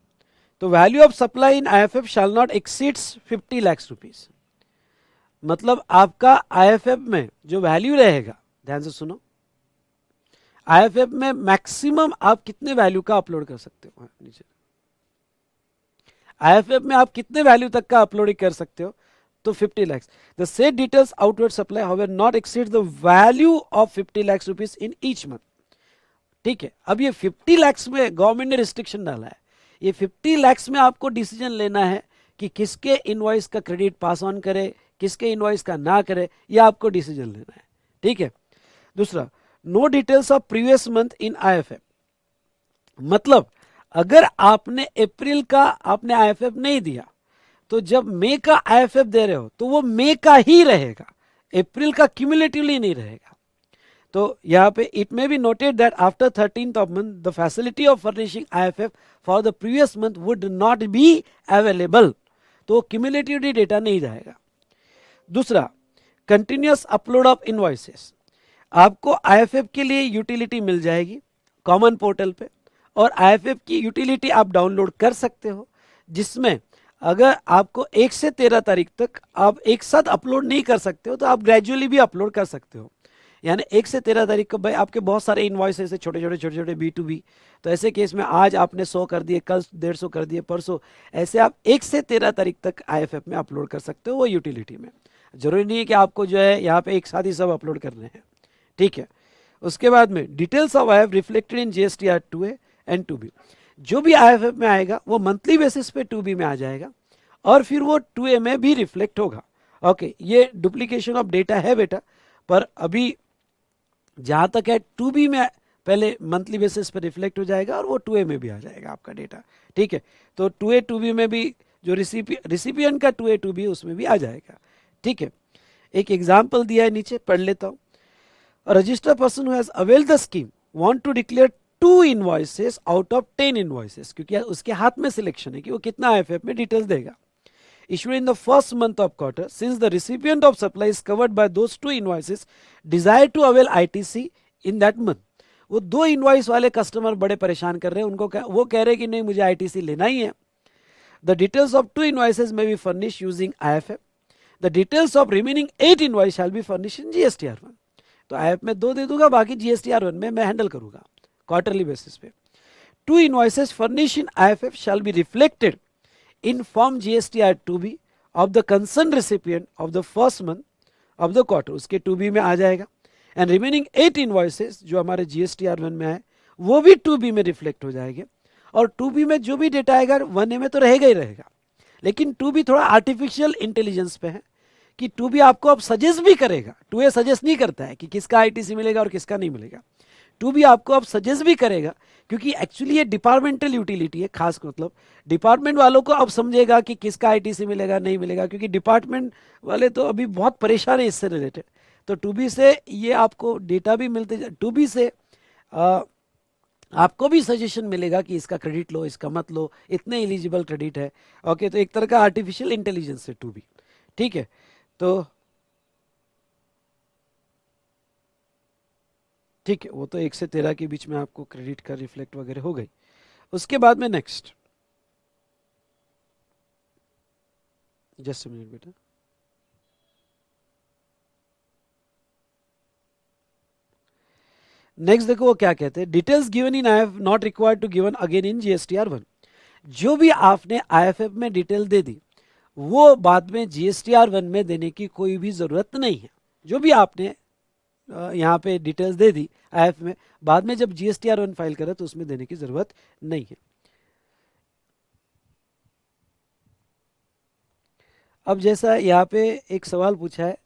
B: तो value of supply in IFF shall not exceeds 50 lakh rupees. मतलब आपका आईएफएफ में जो वैल्यू रहेगा, ध्यान से सुनो, आईएफएफ में मैक्सिमम आप कितने वैल्यू का अपलोड कर सकते हो? नीचे आईएफएफ में आप कितने वैल्यू तक का अपलोडिंग कर सकते हो? तो 50 lakhs। The set details outward supply however not exceed the value of 50 lakhs rupees in each month. ठीक है, अब ये 50 lakhs में गवर्नमेंट ने रिस्ट्रिक्शन डाला है, ये 50 lakhs में आपको डिसीजन लेना है कि किसके इनवॉइस का क्रेडिट पास ऑन करे, किसके इनवॉइस का ना करे, ये आपको डिसीजन लेना है। ठीक है। दूसरा, no details of previous month in IFF. मतलब अगर आपने अप्रैल का आपने आईएफएफ नहीं दिया, तो जब मई का आईएफएफ दे रहे हो तो वो मई का ही रहेगा, अप्रैल का क्यूमुलेटिवली नहीं रहेगा। तो यहाँ पे it may be noted that after 13th of month the facility of furnishing IFF for the previous month would not be available. तो क्यूमुलेटिवली डेटा नहीं जाएगा। दूसरा, कंटिन्यूअस अपलोड ऑफ इनवॉइसेस। आपको आईएफएफ के लिए यूटिलिटी मिल जाएगी कॉमन पोर्टल पे, और आईएफएफ की यूटिलिटी आप डाउनलोड कर सकते हो, जिसमें अगर आपको 1 से 13 तारीख तक आप एक साथ अपलोड नहीं कर सकते हो तो आप ग्रेजुअली भी अपलोड कर सकते हो। यानी 1 से 13 तारीख को भाई आपके बहुत सारे इनवॉइसेस है, छोटे छोटे B2B, तो ऐसे केस में आज आपने 100 कर दिए, कल 150 कर दिए, परसों, ऐसे आप 1 से 13 तारीख तक आईएफएफ में अपलोड कर सकते हो वो यूटिलिटी में। जरूरी नहीं है कि आपको जो है यहाँ पे एक साथ ही सब अपलोड करने हैं, ठीक है। उसके बाद में details of if reflected in GSTR 2A and 2B। जो भी आईएफएफ में आएगा वो मंथली बेसिस पे 2B में आ जाएगा और फिर वो 2A में भी रिफ्लेक्ट होगा। ओके, ये डुप्लीकेशन ऑफ डेटा है बेटा, पर अभी जहां तक है 2B में पहले मंथली बेसिस पे रिफ्लेक्ट हो जाएगा और वो 2A में भी आ जाएगा आपका डेटा, ठीक है। तो 2A 2B में भी जो रिसिपिएंट का 2A 2B उसमें भी आ जाएगा, ठीक है। एक एग्जाम्पल दिया है नीचे, पढ़ लेता हूं। Registered person who has availed the scheme want to declare 2 invoices out of 10 invoices, क्योंकि उसके हाथ में सिलेक्शन है कि वो कितना आईएफएफ में डिटेल्स देगा। Issued in the first month of quarter, since the recipient of supply is covered by those 2 invoices, desire to avail ITC in that month। वो 2 इनवॉइस वाले कस्टमर बड़े परेशान कर रहे हैं, उनको वो कह रहे हैं कि नहीं मुझे आईटीसी लेना ही है। The details of 2 invoices may be furnish using IFF. The details of remaining 8 invoice shall be furnish in GSTR one. तो आईएफ में 2 दे दूंगा, बाकी जीएसटीआर1 में मैं हैंडल करूंगा क्वार्टरली बेसिस पे। 2 invoices furnish in IFF shall be reflected in form GSTR 2B of the concerned recipient of the first month of the quarter, उसके 2B में आ जाएगा। एंड रिमेनिंग 8 इनवॉइसेस जो हमारे GSTR1 में है वो भी 2B में रिफ्लेक्ट हो जाएंगे, और 2B में जो भी डेटा आएगा 1A में तो रहेगा ही रहेगा। लेकिन 2B थोड़ा आर्टिफिशियल इंटेलिजेंस पे है कि 2B आपको अब सजेस्ट भी करेगा। 2A सजेस्ट नहीं करता है कि किसका आईटीसी मिलेगा और किसका नहीं मिलेगा। 2B आपको अब सजेस्ट भी करेगा, क्योंकि एक्चुअली ये डिपार्टमेंटल यूटिलिटी है, खास मतलब डिपार्टमेंट वालों को अब समझेगा कि किसका आईटीसी मिलेगा नहीं मिलेगा, क्योंकि डिपार्टमेंट वाले तो अभी बहुत परेशान है इससे रिलेटेड। तो 2B से ये आपको डेटा भी मिलते, 2B से आपको भी सजेशन मिलेगा कि इसका क्रेडिट लो, इसका मत लो, इतने एलिजिबल क्रेडिट है। ओके, तो एक तरह का आर्टिफिशियल इंटेलिजेंस है 2B, ठीक है। तो ठीक है, वो तो 1 से 13 के बीच में आपको क्रेडिट का रिफ्लेक्ट वगैरह हो गई। उसके बाद में नेक्स्ट, जस्ट मिनट बेटा, नेक्स्ट देखो वो क्या कहते हैं। Details given in IF not required to given again in GSTR one. जो भी आपने आईएफएफ में डिटेल दे दी वो बाद में जीएसटीआर1 में देने की कोई भी जरूरत नहीं है। जो भी आपने यहाँ पे डिटेल्स दे दी आईएफ में, बाद में जब जीएसटीआर1 फाइल करे तो उसमें देने की जरूरत नहीं है। अब जैसा यहाँ पे एक सवाल पूछा है,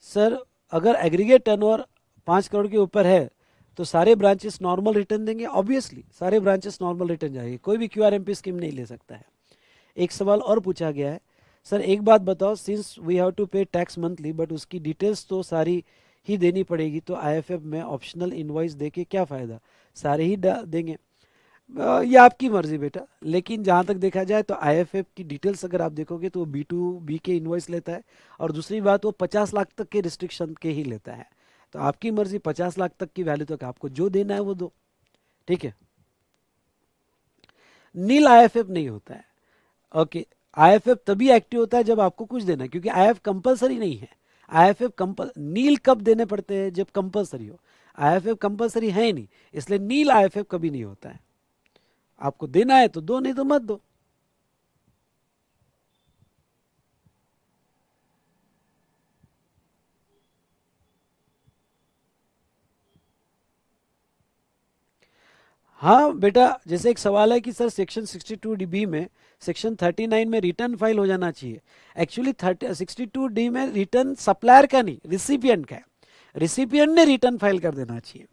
B: सर अगर एग्रीगेट टर्नओवर 5 करोड़ के ऊपर है तो सारे ब्रांचेस नॉर्मल रिटर्न देंगे? ऑब्वियसली सारे ब्रांचेस नॉर्मल रिटर्न जाएंगे, कोई भी क्यूआरएमपी स्कीम नहीं ले सकता है। एक सवाल और पूछा गया है, सर एक बात बताओ, सिंस वी हैव टू पे टैक्स मंथली बट उसकी डिटेल्स तो सारी ही देनी पड़ेगी, तो आईएफएफ में ऑप्शनल इनवॉइस देके क्या फ़ायदा, सारे ही देंगे? ये आपकी मर्जी बेटा, लेकिन जहाँ तक देखा जाए तो आईएफएफ की डिटेल्स अगर आप देखोगे तो वो B2B के इनवॉइस लेता है, और दूसरी बात वो 50 लाख तक के रिस्ट्रिक्शन के ही लेता है। तो आपकी मर्जी, 50 लाख तक की वैल्यू तक आपको जो देना है वो दो, ठीक है। नील आईएफएफ नहीं होता है। ओके, आईएफएफ तभी एक्टिव होता है जब आपको कुछ देना है, क्योंकि आईएफ कंपलसरी नहीं है। आईएफएफ नील कब देने पड़ते हैं? जब कंपलसरी हो। आईएफएफ कंपलसरी है ही नहीं, इसलिए नील आईएफएफ कभी नहीं होता है। आपको देना है तो दो, नहीं तो मत दो। हाँ बेटा, जैसे एक सवाल है कि सर सेक्शन 62D में सेक्शन 39 में रिटर्न फाइल हो जाना चाहिए। एक्चुअली 62D में रिटर्न सप्लायर का नहीं, रिसिपिएंट का है। रिसिपिएंट ने रिटर्न फाइल कर देना चाहिए।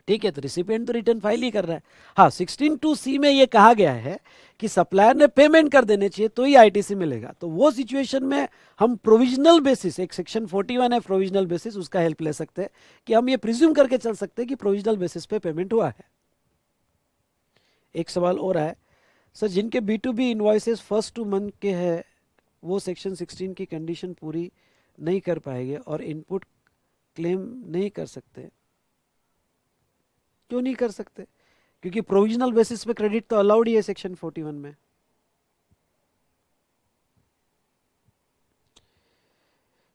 B: ठीक है, तो रिसिपिएंट तो रिटर्न फाइल ही कर रहा है। हाँ, 16(2)(c) में ये कहा गया है कि सप्लायर ने पेमेंट कर देने चाहिए तो ही आईटीसी मिलेगा। तो वो सिचुएशन में हम प्रोविजनल बेसिस, एक सेक्शन 41 है प्रोविजनल बेसिस, उसका हेल्प ले सकते हैं कि हम ये प्रिज्यूम करके चल सकते हैं कि प्रोविजनल बेसिस पे पेमेंट हुआ है। एक सवाल और है, सर जिनके B2B इनवॉइसेस फर्स्ट 2 मंथ के हैं वो सेक्शन 16 की कंडीशन पूरी नहीं कर पाएंगे और इनपुट क्लेम नहीं कर सकते। क्यों नहीं कर सकते? क्योंकि प्रोविजनल बेसिस पे क्रेडिट तो अलाउड ही है सेक्शन 41 में।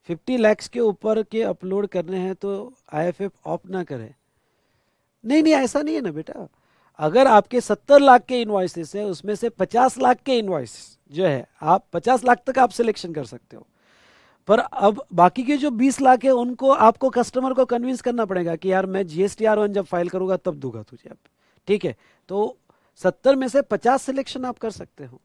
B: $50 लाख के ऊपर के अपलोड करने हैं तो IFF ऑफ ना करें। नहीं नहीं, ऐसा नहीं है ना बेटा। अगर आपके 70 लाख के इनवॉइसेस है, उसमें से 50 लाख के इनवॉइस जो है, आप 50 लाख तक आप सिलेक्शन कर सकते हो, पर अब बाकी के जो 20 लाख है उनको आपको कस्टमर को कन्विंस करना पड़ेगा कि यार मैं GSTR1 जब फाइल करूंगा तब दूंगा तुझे। अब ठीक है, तो 70 में से 50 सिलेक्शन आप कर सकते हो।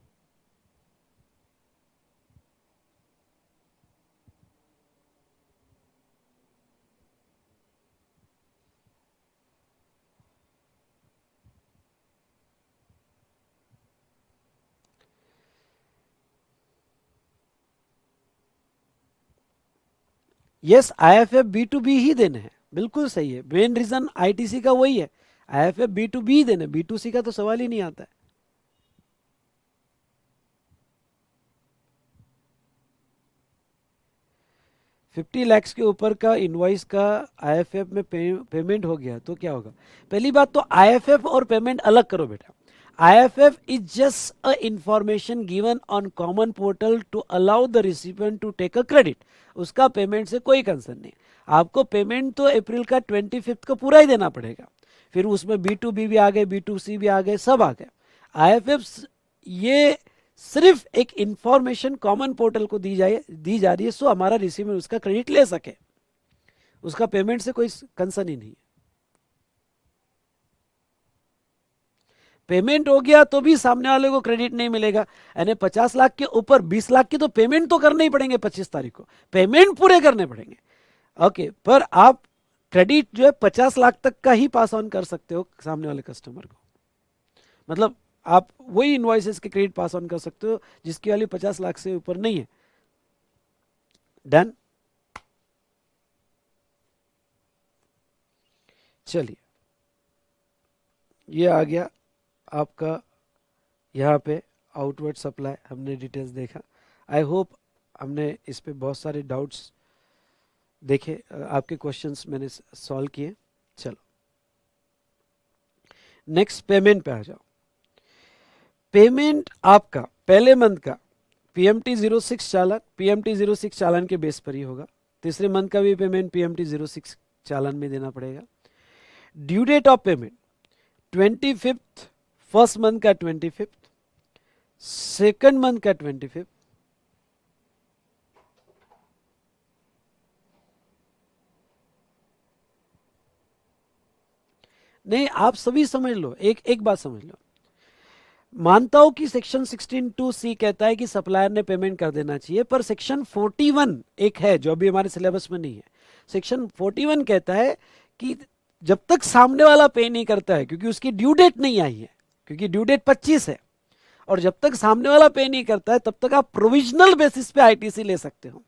B: यस, IFF B2B ही देने हैं, बिल्कुल सही है। मेन रीजन ITC का वही है, IFF B2B ही देने, B2C का तो सवाल ही नहीं आता है। $50 लाख के ऊपर का इनवॉइस का IFF में पेमेंट हो गया तो क्या होगा? पहली बात तो IFF और पेमेंट अलग करो बेटा। IFF is just a information given on common portal to allow the recipient to take a credit. उसका पेमेंट से कोई कंसर्न नहीं। आपको पेमेंट तो अप्रैल का 25 को पूरा ही देना पड़ेगा। फिर उसमें B2B भी आ गए, B2C भी आ गए, सब आ गए। IFF ये सिर्फ एक इंफॉर्मेशन कॉमन पोर्टल को दी जा रही है, सो हमारा रिसीवर उसका क्रेडिट ले सके। उसका पेमेंट से कोई कंसर्न ही नहीं है। पेमेंट हो गया तो भी सामने वाले को क्रेडिट नहीं मिलेगा। यानी 50 लाख के ऊपर 20 लाख की तो पेमेंट तो करने ही पड़ेंगे, 25 तारीख को पेमेंट पूरे करने पड़ेंगे। ओके, पर आप क्रेडिट जो है 50 लाख तक का ही पास ऑन कर सकते हो सामने वाले कस्टमर को। मतलब आप वही इनवॉइसेस के क्रेडिट पास ऑन कर सकते हो जिसकी वैल्यू 50 लाख से ऊपर नहीं है। डन। चलिए, ये आ गया आपका यहाँ पे आउटवर्ड सप्लाई, हमने डिटेल्स देखा। आई होप हमने इस पे बहुत सारे डाउट्स देखे, आपके क्वेश्चंस मैंने सॉल्व किए। चलो नेक्स्ट पेमेंट पे आ जाओ। पेमेंट आपका पहले मंथ का PMT06 चालान, PMT06 चालान के बेस पर ही होगा। तीसरे मंथ का भी पेमेंट PMT06 चालान में देना पड़ेगा। Due date of payment 25, first month का 25, सेकंड मंथ का 25, नहीं आप सभी समझ लो, एक बात समझ लो। मानता हूं कि सेक्शन 16(2)(c) कहता है कि सप्लायर ने पेमेंट कर देना चाहिए, पर सेक्शन 41 एक है जो अभी हमारे सिलेबस में नहीं है। सेक्शन 41 कहता है कि जब तक सामने वाला पे नहीं करता है, क्योंकि उसकी ड्यू डेट नहीं आई है, क्योंकि ड्यू डेट 25 है, और जब तक सामने वाला पे नहीं करता है तब तक आप प्रोविजनल बेसिस पे ITC ले सकते हो।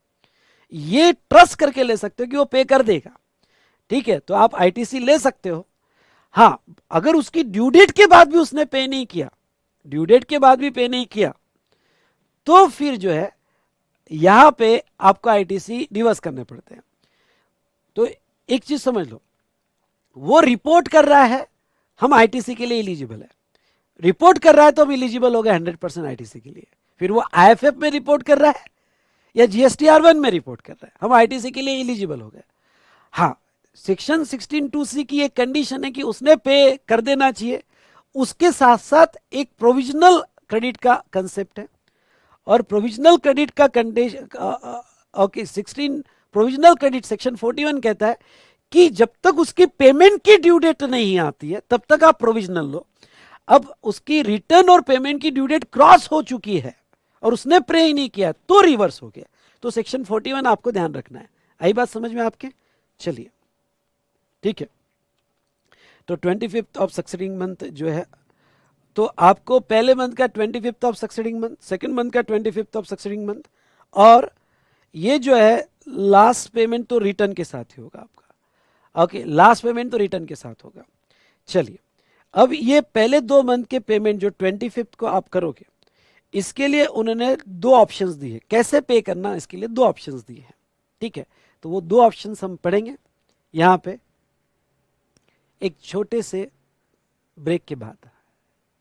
B: ये ट्रस्ट करके ले सकते हो कि वो पे कर देगा। ठीक है, तो आप ITC ले सकते हो। हाँ, अगर उसकी ड्यू डेट के बाद भी उसने पे नहीं किया, ड्यू डेट के बाद भी पे नहीं किया, तो फिर जो है यहां पे आपको ITC रिवर्स करने पड़ते हैं। तो एक चीज समझ लो, वो रिपोर्ट कर रहा है, हम ITC के लिए एलिजिबल है। रिपोर्ट कर रहा है तो हम एलिजिबल हो गए 100% ITC के लिए। फिर वो IFF में रिपोर्ट कर रहा है या GSTR1 में रिपोर्ट कर रहा है, हम ITC के लिए एलिजिबल हो गए। हाँ, सेक्शन 16(2)(c) की एक कंडीशन है कि उसने पे कर देना चाहिए। उसके साथ साथ एक प्रोविजनल क्रेडिट का कंसेप्ट है, और प्रोविजनल क्रेडिट का condition okay 16 provisional credit section 41 कहता है कि जब तक उसकी पेमेंट की ड्यू डेट नहीं आती है तब तक आप प्रोविजनल लो। अब उसकी रिटर्न और पेमेंट की ड्यू डेट क्रॉस हो चुकी है और उसने पे ही नहीं किया तो रिवर्स हो गया। तो सेक्शन 41 आपको ध्यान रखना है। आई बात समझ में आपके? चलिए ठीक है, तो 25th ऑफ सक्सेडिंग मंथ जो है, तो आपको पहले मंथ का 25th of succeeding month, second month का 25th ऑफ सक्सेडिंग मंथ, और ये जो है लास्ट पेमेंट तो रिटर्न के साथ ही होगा आपका। ओके, लास्ट पेमेंट तो रिटर्न के साथ होगा। चलिए, अब ये पहले 2 मंथ के पेमेंट जो 25th को आप करोगे, इसके लिए उन्होंने 2 ऑप्शंस दिए हैं, कैसे पे करना, इसके लिए 2 ऑप्शंस दिए हैं। ठीक है, तो वो 2 ऑप्शंस हम पढ़ेंगे यहां पे एक छोटे से ब्रेक के बाद।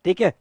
B: ठीक है।